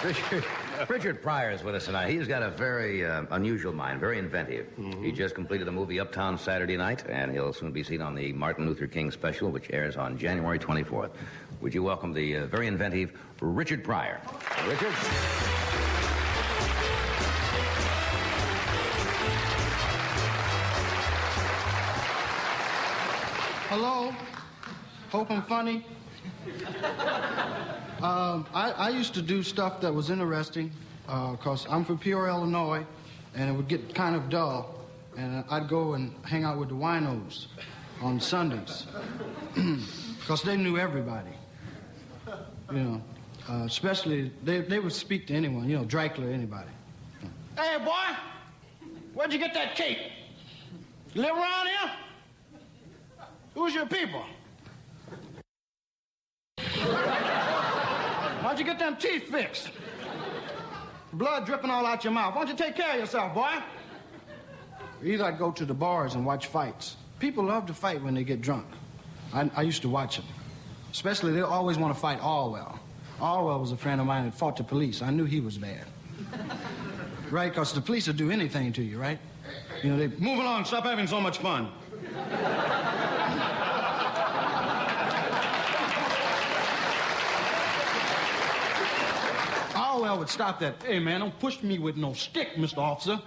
Okay. Richard Pryor is with us tonight. He's got a very unusual mind, very inventive. Mm-hmm. He just completed the movie Uptown Saturday Night, and he'll soon be seen on the Martin Luther King special, which airs on January 24th. Would you welcome the very inventive Richard Pryor? Richard? Hello? Hope I'm funny? I used to do stuff that was interesting, because I'm from Pryor, Illinois, and it would get kind of dull, and I'd go and hang out with the winos on Sundays, because they knew everybody, you know. Especially, they would speak to anyone, you know, Dracula, anybody. Hey, boy, where'd you get that cake? You live around here? Who's your people? Why'd you get them teeth fixed? Blood dripping all out your mouth. Why don't you take care of yourself, boy? Either I'd go to the bars and watch fights. People love to fight when they get drunk. I used to watch them. Especially, they always want to fight Orwell. Orwell was a friend of mine that fought the police. I knew he was bad. Right, because the police will do anything to you, right? You know, they... Move along. Stop having so much fun. Orwell would stop that. Hey, man, don't push me with no stick, Mr. Officer.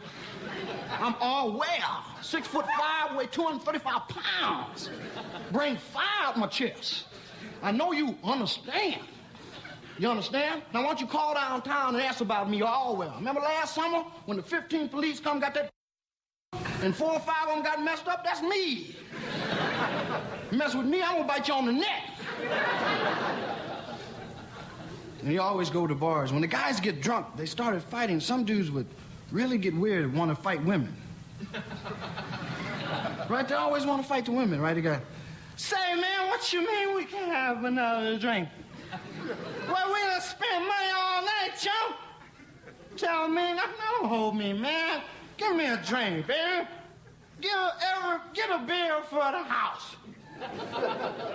I'm Orwell. 6'5", weigh 235 pounds. Bring fire out my chest. I know you understand. You understand? Now, why don't you call downtown and ask about me, Orwell? Remember last summer when the 15 police come got that and 4 or 5 of them got messed up? That's me. You mess with me, I'm gonna bite you on the neck. And you always go to bars. When the guys get drunk, they started fighting. Some dudes would really get weird and want to fight women. Right? They always want to fight the women, right? They go, Say, man, what you mean we can't have another drink? Well, we done spent money all night, chump. Tell me, don't hold me, man. Give me a drink, baby. Get a beer for the house.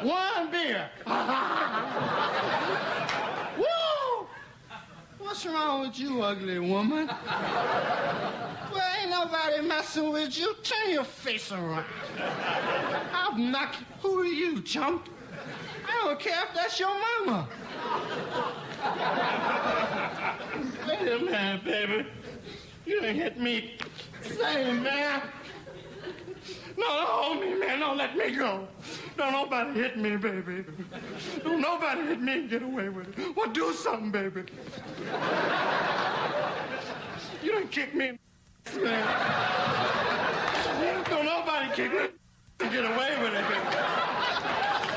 1 beer. Woo! What's wrong with you, ugly woman? Well, ain't nobody messing with you. Turn your face around. I'll knock you. Who are you, chump? I don't care if that's your mama. Wait a minute, baby. You done hit me. Say, man. No, don't hold me, man. Don't let me go. Don't nobody hit me, baby. Don't nobody hit me and get away with it. Well, do something, baby. You done kick me in the man. Don't nobody kick me and get away with it, baby.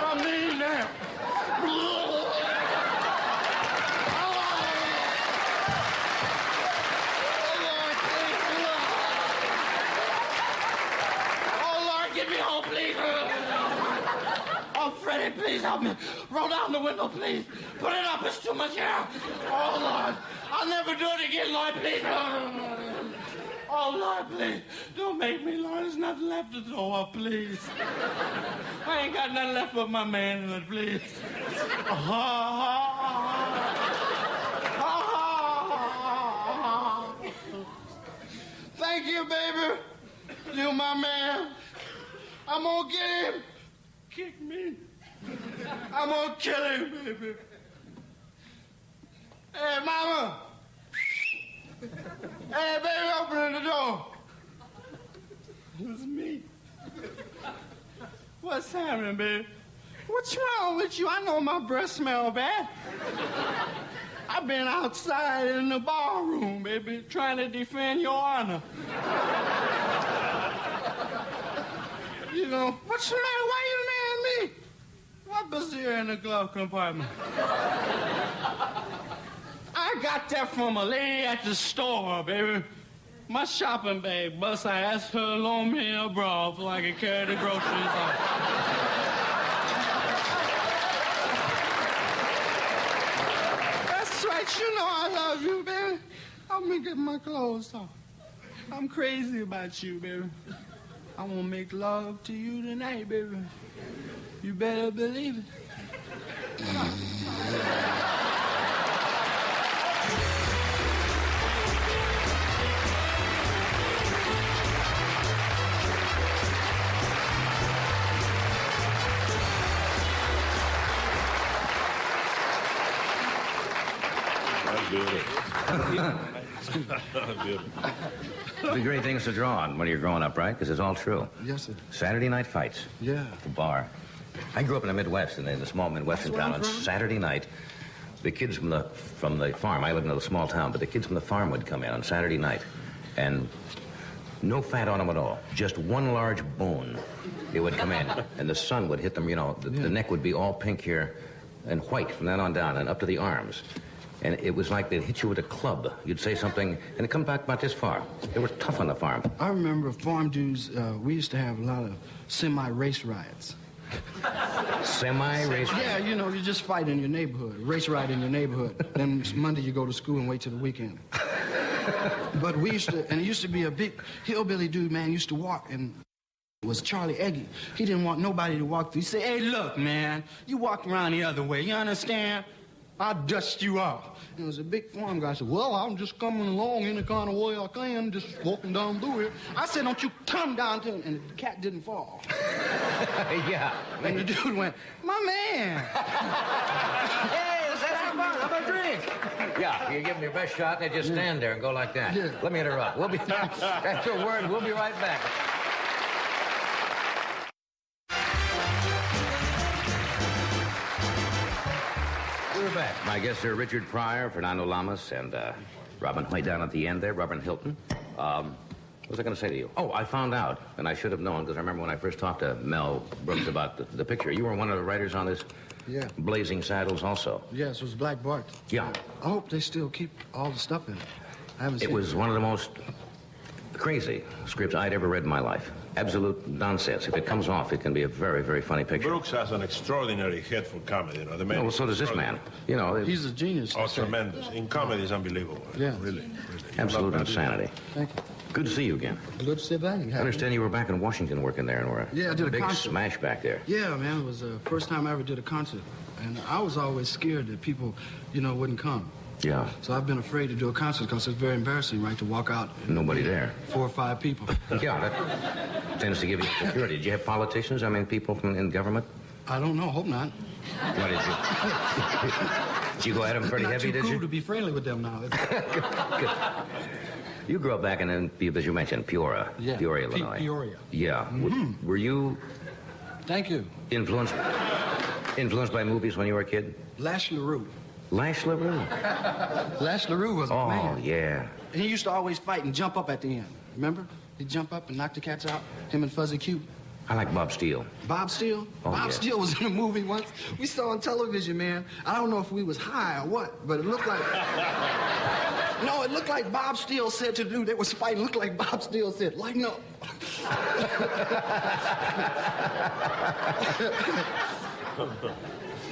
I mean that. Get me home, please. Oh, Freddie, please help me. Roll down the window, please. Put it up. It's too much air. Oh, Lord. I'll never do it again, Lord, please. Oh, Lord, please. Don't make me, Lord. There's nothing left to throw up, please. I ain't got nothing left but my manhood, please. Thank you, baby. You my man. I'm gonna get him. Kick me. I'm gonna kill him, baby. Hey, mama. Hey, baby, open the door. It's me. What's happening, baby? What's wrong with you? I know my breath smell bad. I've been outside in the barroom, baby, trying to defend your honor. You know, what's the matter? Why you mad at me? What was there in the glove compartment? I got that from a lady at the store, baby. My shopping bag bust. I asked her to loan me a bra so I could carry the groceries on. That's right. You know I love you, baby. Help me get my clothes off. I'm crazy about you, baby. I want to make love to you tonight, baby. You better believe it. That's beautiful. The great things to draw on when you're growing up, right? Because it's all true. Yes, sir. Saturday night fights. Yeah. At the bar. I grew up in the Midwest, in the small Midwestern town. On Saturday night, the kids from the farm, I live in a small town, but the kids from the farm would come in on Saturday night, and no fat on them at all, just one large bone. They would come in, and the sun would hit them, you know, the neck would be all pink here and white from then on down and up to the arms. And it was like they'd hit you with a club. You'd say something, and it'd come back about this far. They were tough on the farm. I remember farm dudes, we used to have a lot of semi-race riots. Semi-race? Yeah, you know, you just fight in your neighborhood, race riot in your neighborhood. Then Monday you go to school and wait till the weekend. But we used to, and it used to be a big hillbilly dude, man, used to walk, and it was Charlie Eggy. He didn't want nobody to walk through. He said, hey, look, man, you walk around the other way, you understand? I'll dust you off. And it was a big farm guy. I said, well, I'm just coming along any kind of way I can, just walking down through here. I said, don't you come down to him. And the cat didn't fall. Yeah. And the dude went, my man. Hey, let's have some fun. How about a drink? Yeah, you give them your best shot, and they just stand there and go like that. Yeah. Let me interrupt. We'll be that's your word. We'll be right back. We're back. My guests are Richard Pryor, Fernando Lamas, and Robyn way down at the end there, Robyn Hilton. What was I going to say to you? Oh, I found out, and I should have known, because I remember when I first talked to Mel Brooks about the picture. You were one of the writers on this Blazing Saddles also. Yes, it was Black Bart. Yeah. I hope they still keep all the stuff in it. I haven't seen It was one of the most crazy scripts I'd ever read in my life. Absolute nonsense. If it comes off, it can be a very, very funny picture. Brooks has an extraordinary head for comedy, you know. The man well, so does this man. You know, He's a genius. Oh, tremendous. In comedy, it's unbelievable. Yeah. Really. absolute insanity. Thank you. Good to see you again. Good to see back. I understand you were back in Washington working there and were Yeah, I did a big concert. smash back there. Yeah, man, it was the first time I ever did a concert. And I was always scared that people, you know, wouldn't come. Yeah. So I've been afraid to do a concert because it's very embarrassing, right, to walk out. And Nobody there. 4 or 5 people. Yeah, that tends to give you security. Did you have politicians? I mean, people in government? I don't know, hope not. What did you? Did you go at them pretty Not heavy, too did cool you? to be friendly with them now. Good. You grew up back in, as you mentioned, Peoria, Illinois. Peoria. Yeah. Mm-hmm. Were you Thank you. influenced by movies when you were a kid? Lash LaRue. Lash LaRue. Lash LaRue was a Oh, man. yeah. And he used to always fight and jump up at the end. Remember? He'd jump up and knock the cats out. Him and Fuzzy Q. I like Bob Steele. Bob Steele? Oh, Bob yeah. Steele was in a movie once. We saw on television, man. I don't know if we was high or what, but it looked like... No, it looked like Bob Steele said to the dude that was fighting, looked like Bob Steele said, lighten up.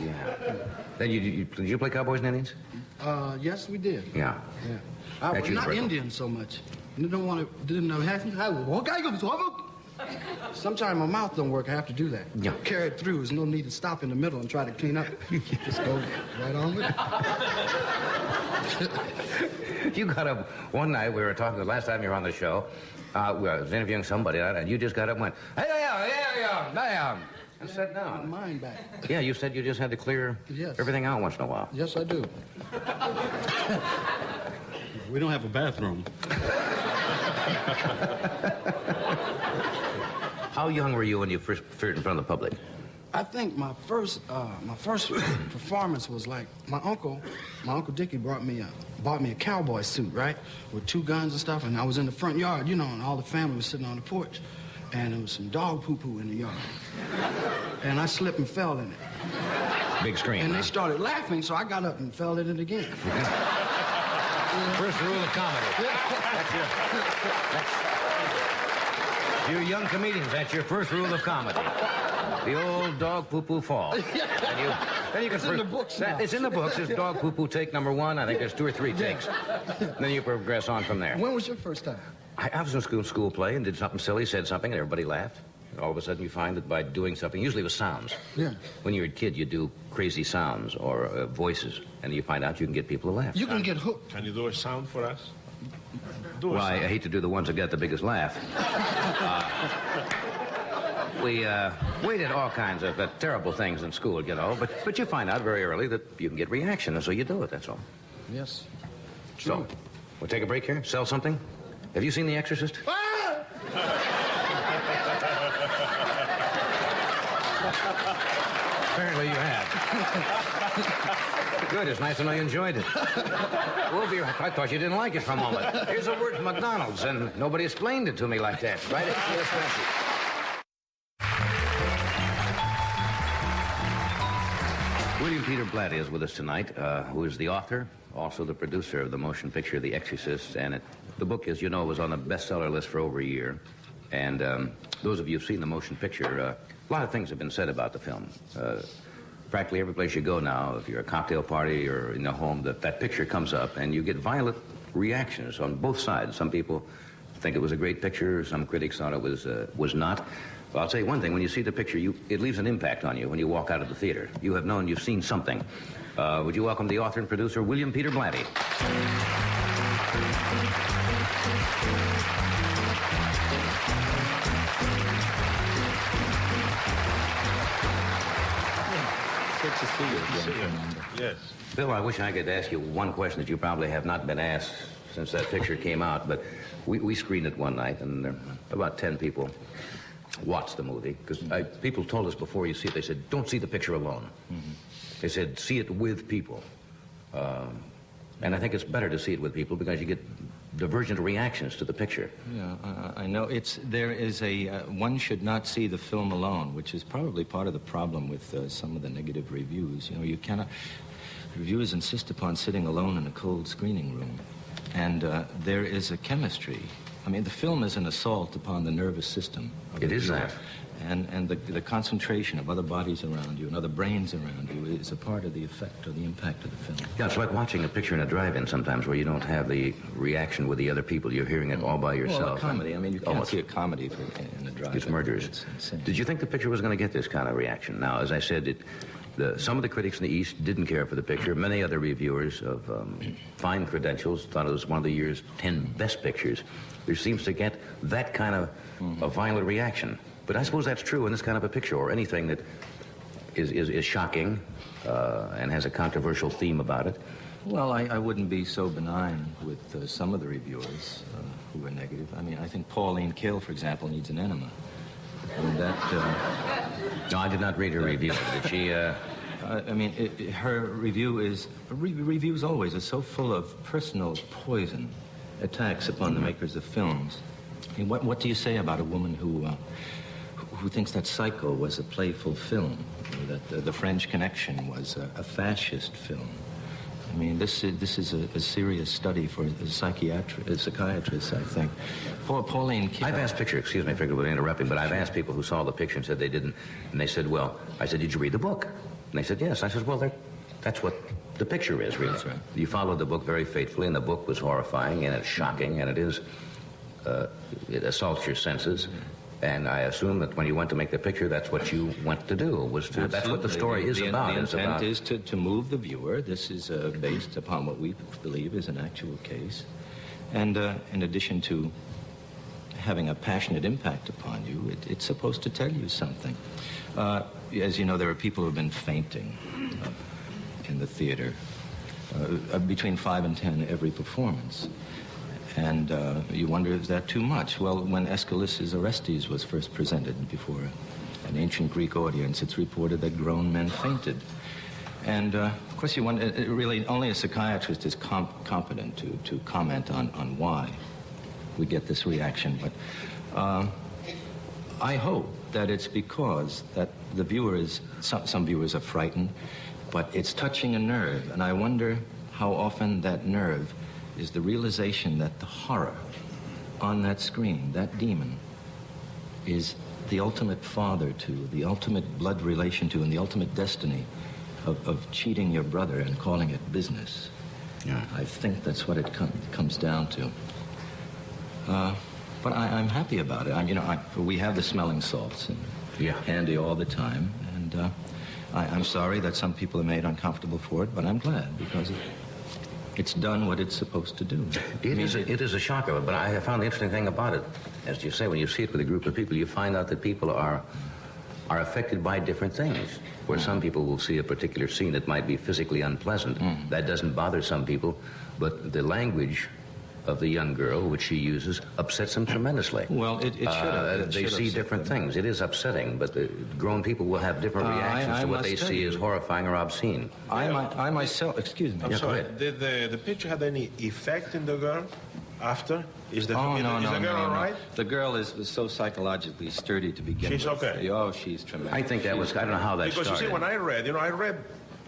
Yeah. Then did you play Cowboys and Indians? Yes, we did. Yeah. Yeah. That's Not universal. Indian so much. You don't want to, didn't know. Sometimes my mouth don't work. I have to do that. Yeah. Carry it through. There's no need to stop in the middle and try to clean up. Just go right on with it. You got up one night, we were talking the last time you were on the show, I was interviewing somebody, and you just got up and went, hey, yeah, and sat down. Mine back. Yeah, you said you just had to clear Yes. everything out once in a while. Yes, I do. We don't have a bathroom. How young were you when you first appeared in front of the public? I think my first performance was like my uncle Dickie bought me a cowboy suit, right, with 2 guns and stuff, and I was in the front yard, you know, and all the family was sitting on the porch, and there was some dog poo-poo in the yard, and I slipped and fell in it, Big screen. and huh? they started laughing, so I got up and fell in it again. First rule of comedy. You young comedians, that's your first rule of comedy. The old dog poo-poo fall. And you can It's in the books now. It's in the books. It's dog poo-poo take number 1. I think there's 2 or 3 takes. Then you progress on from there. When was your first time? I was in school play and did something silly, said something, and everybody laughed. And all of a sudden you find that by doing something, usually with sounds. Yeah. When you're a kid, you do crazy sounds or voices, and you find out you can get people to laugh. You can get hooked. Can you do a sound for us? Do a Well, I sound. hate to do the ones that get the biggest laugh. We did all kinds of terrible things in school, you know, but you find out very early that you can get reaction, and so you do it, that's all. Yes. So, we'll take a break here, sell something. Have you seen The Exorcist? Apparently you have. Good. It's nice to know you enjoyed it. We'll be right. I thought you didn't like it for a moment. Here's a word from McDonald's, and nobody explained it to me like that. Right? Yes, thank you. William Peter Blatty is with us tonight, who is the author, also the producer of the motion picture The Exorcist, and the book, as you know, was on the bestseller list for over a year. And those of you who've seen the motion picture, a lot of things have been said about the film. Practically every place you go now, if you're at a cocktail party or in a home, that picture comes up, and you get violent reactions on both sides. Some people think it was a great picture. Some critics thought it was not. Well, I'll tell you one thing. When you see the picture, it leaves an impact on you when you walk out of the theater. You have known you've seen something. Would you welcome the author and producer, William Peter Blatty? Good to see you again, Fernando. Yes. Bill, I wish I could ask you one question that you probably have not been asked since that picture came out, but we screened it one night, and about 10 people watched the movie, because people told us before you see it, they said, don't see the picture alone. Mm-hmm. They said, see it with people. And I think it's better to see it with people because you get divergent reactions to the picture. Yeah, I know. There is one should not see the film alone, which is probably part of the problem with some of the negative reviews. You know, you cannot... Reviewers insist upon sitting alone in a cold screening room. And there is a chemistry. I mean, the film is an assault upon the nervous system. It is that. And the concentration of other bodies around you and other brains around you is a part of the effect or the impact of the film. Yeah, it's like watching a picture in a drive-in sometimes where you don't have the reaction with the other people. You're hearing it all by yourself. Well, a comedy. I mean, you can't see a comedy in a drive-in. It's murderous. It's insane. Did you think the picture was going to get this kind of reaction? Now, as I said, some of the critics in the East didn't care for the picture. Many other reviewers of fine credentials thought it was one of the year's 10 best pictures. There seems to get that kind of a violent reaction. But I suppose that's true in this kind of a picture, or anything that is shocking and has a controversial theme about it. Well, I wouldn't be so benign with some of the reviewers who were negative. I mean, I think Pauline Kael, for example, needs an enema. And that... No, I did not read her review. Did she... I mean, her review is... Reviews always are so full of personal poison attacks upon the makers of films. I mean, what do you say about a woman who thinks that Psycho was a playful film, or that the French Connection was a fascist film? I mean, this is a serious study for a psychiatrist, I think. Pauline Kael... I've asked excuse me, forgive me for interrupting, but I've asked people who saw the picture and said they didn't, and they said, well, I said, did you read the book? And they said, yes. I said, well, that's what the picture is, really. That's right. You followed the book very faithfully, and the book was horrifying, and it's shocking, and it assaults your senses. And I assume that when you went to make the picture, that's what you went to do, that's what the story is about. The intent is to move the viewer. This is based upon what we believe is an actual case. And in addition to having a passionate impact upon you, it's supposed to tell you something. As you know, there are people who have been fainting in the theater, between 5 and 10 every performance. And you wonder, is that too much? Well, when Aeschylus's Orestes was first presented before an ancient Greek audience, it's reported that grown men fainted. And, of course, you wonder, really, only a psychiatrist is competent to comment on why we get this reaction. But I hope that it's because that the viewer is, some viewers are frightened, but it's touching a nerve. And I wonder how often that nerve is the realization that the horror on that screen, that demon, is the ultimate father to, the ultimate blood relation to, and the ultimate destiny of cheating your brother and calling it business. Yeah. I think that's what it comes down to. But I'm happy about it. We have the smelling salts handy all the time, and I'm sorry that some people are made uncomfortable for it, but I'm glad because it's done what it's supposed to do. It is a shocker, but I have found the interesting thing about it, as you say, when you see it with a group of people, you find out that people are affected by different things. Where some people will see a particular scene that might be physically unpleasant. That doesn't bother some people, but the language of the young girl, which she uses, upsets them tremendously. Well, it should have. They see different things. It is upsetting, but the grown people will have different reactions to what they see as horrifying or obscene. I myself, excuse me. I'm Yeah, sorry. go ahead. Did the picture have any effect in the girl after? Is the girl all right? The girl is so psychologically sturdy to begin with. She's okay. Oh, she's tremendous. I think that was, I don't know how that Because started. you see, when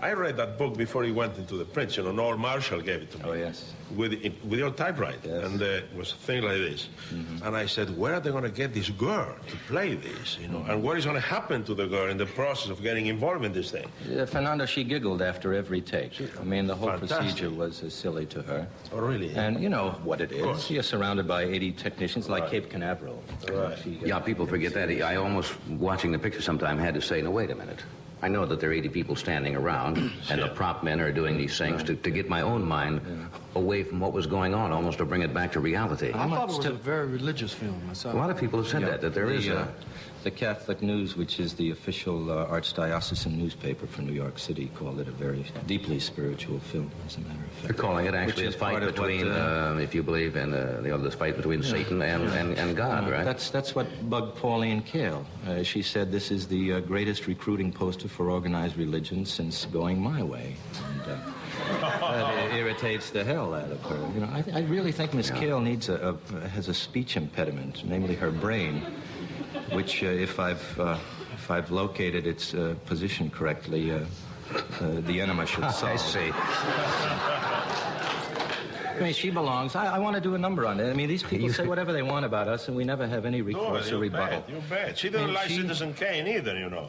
I read that book before he went into the print. You know, Noel Marshall gave it to me. Oh, yes. With your typewriter. Yes. And it was a thing like this. Mm-hmm. And I said, where are they going to get this girl to play this? You know, and what is going to happen to the girl in the process of getting involved in this thing? Fernando, she giggled after every take. I mean, the whole Fantastic. procedure was silly to her. Oh, really? And you know what it is. course. You're surrounded by 80 technicians like Cape Canaveral. Right. Yeah, people forget that. I almost, watching the picture sometime, had to say, no, wait a minute. I know that there are 80 people standing around, and the prop men are doing these things to get my own mind away from what was going on, almost to bring it back to reality. I thought it was a very religious film myself. A lot of people have said that there is a... The Catholic News, which is the official archdiocesan newspaper for New York City, called it a very deeply spiritual film, as a matter of fact. They're calling it actually a fight between, if you believe in this fight between Satan and God, right? That's what bugged Pauline Kael. She said this is the greatest recruiting poster for organized religion since Going My Way. And, that irritates the hell out of her. You know, I really think Miss Kael needs has a speech impediment, namely her brain, which, if I've located its position correctly, the enema should solve. I see. I mean, she belongs. I want to do a number on it. I mean, these people say whatever they want about us, and we never have any recourse or rebuttal. You bet. She didn't like Citizen Kane either, you know.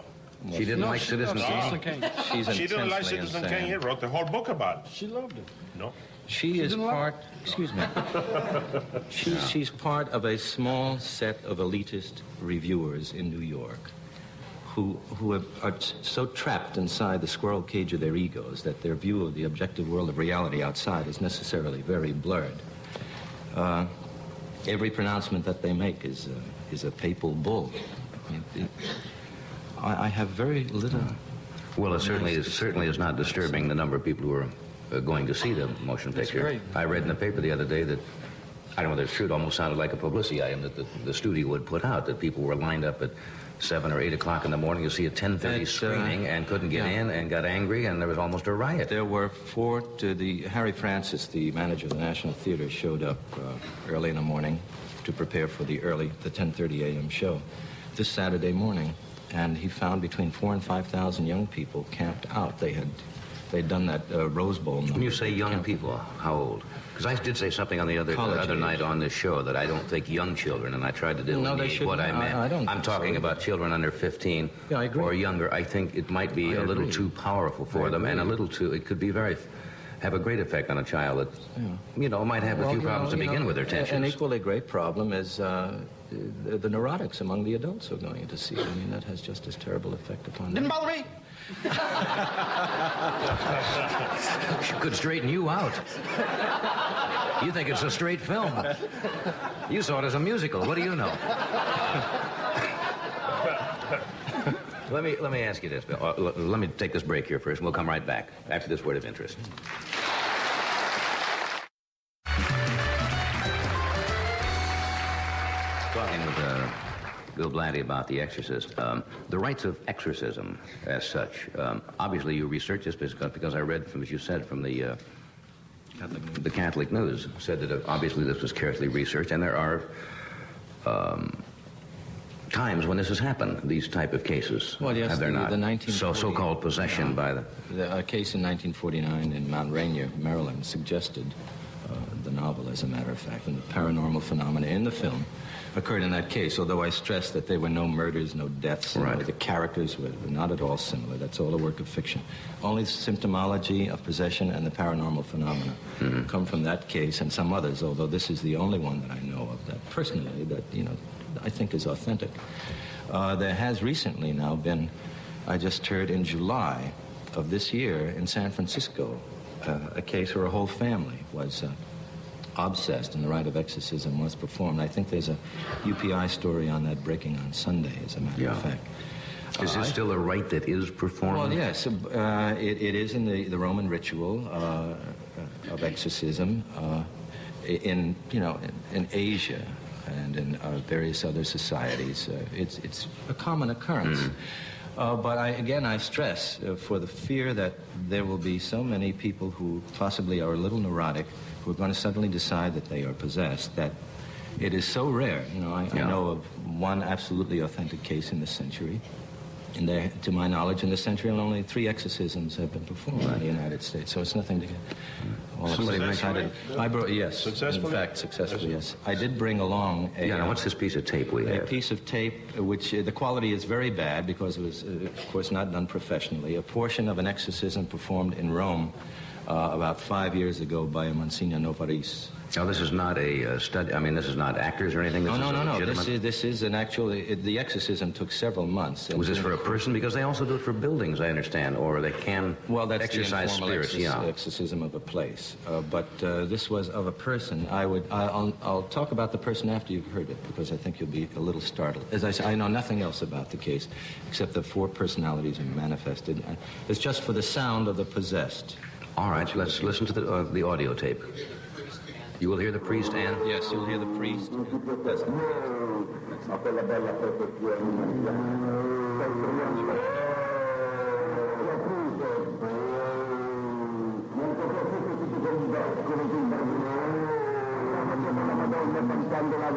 She didn't like Citizen Kane? She's She didn't like intensely Citizen insane. Kane. He wrote the whole book about it. She loved it. No. She is part, excuse me, she's part of a small set of elitist reviewers in New York who are so trapped inside the squirrel cage of their egos that their view of the objective world of reality outside is necessarily very blurred. Every pronouncement that they make is a papal bull. I have very little... Well, it certainly is not disturbing the number of people who are going to see the motion picture. great. I read in the paper the other day that, I don't know whether it's true, it almost sounded like a publicity item that the studio would put out, that people were lined up at 7 or 8 o'clock in the morning to see a 10:30 screening and couldn't get in and got angry, and there was almost a riot. There were Harry Francis, the manager of the National Theater, showed up early in the morning to prepare for the 10:30 a.m. show this Saturday morning, and he found between 4,000 and 5,000 young people camped out. They'd done that Rose Bowl. When you say young people, how old? Because I did say something on the other night on this show that I don't think young children, and I tried to delineate what I meant. I'm talking about children under 15 or younger. I think it might be a little too powerful for them, and it could be have a great effect on a child that, might have a few problems to begin with their tensions. An equally great problem is the neurotics among the adults who are going to see it. I mean, that has just as terrible effect upon them. Didn't bother me. Could straighten you out. You think it's a straight film. You saw it as a musical. What do you know? Let me ask you this, Bill. Let me take this break here first, and we'll come right back after this word of interest. Talking with Bill Blatty about The Exorcist. The rites of exorcism, as such. Obviously, you researched this because I read, as you said, from the Catholic News, said that obviously this was carefully researched, and there are times when this has happened, these type of cases. Well, yes, have there not? The So-called possession by the... A case in 1949 in Mount Rainier, Maryland, suggested the novel, as a matter of fact, and the paranormal phenomena in the film occurred in that case, although I stress that there were no murders, no deaths. Right. The characters were not at all similar. That's all a work of fiction. Only the symptomology of possession and the paranormal phenomena come from that case and some others, although this is the only one that I know of that personally that, I think is authentic. There has recently now been, I just heard in July of this year in San Francisco, a case where a whole family was obsessed and the rite of exorcism was performed. I think there's a UPI story on that breaking on Sunday, as a matter of fact. Is this still a rite that is performed? Well, yes. It is in the Roman ritual of exorcism. in Asia and in various other societies. It's a common occurrence. But I stress for the fear that there will be so many people who possibly are a little neurotic who are going to suddenly decide that they are possessed, that it is so rare. I know of one absolutely authentic case in this century. And there, to my knowledge, in this century, only 3 exorcisms have been performed in the United States. So it's nothing to get all excited. Yes, successfully? In fact, successfully, yes. I did bring along now what's this piece of tape we have? A piece of tape, which the quality is very bad because it was, of course, not done professionally. A portion of an exorcism performed in Rome about 5 years ago by a Monsignor Novaris. Now, this is not a study. I mean, this is not actors or anything. No. This is an actual. The exorcism took several months. Was this for a person? Because they also do it for buildings, I understand, or they can exercise spirits. Exorcism of a place. But this was of a person. I'll talk about the person after you've heard it because I think you'll be a little startled. As I say, I know nothing else about the case except the 4 personalities are manifested. It's just for the sound of the possessed. All right, let's listen to the audio tape. You will hear the priest and... Yes, you'll hear the priest. That's the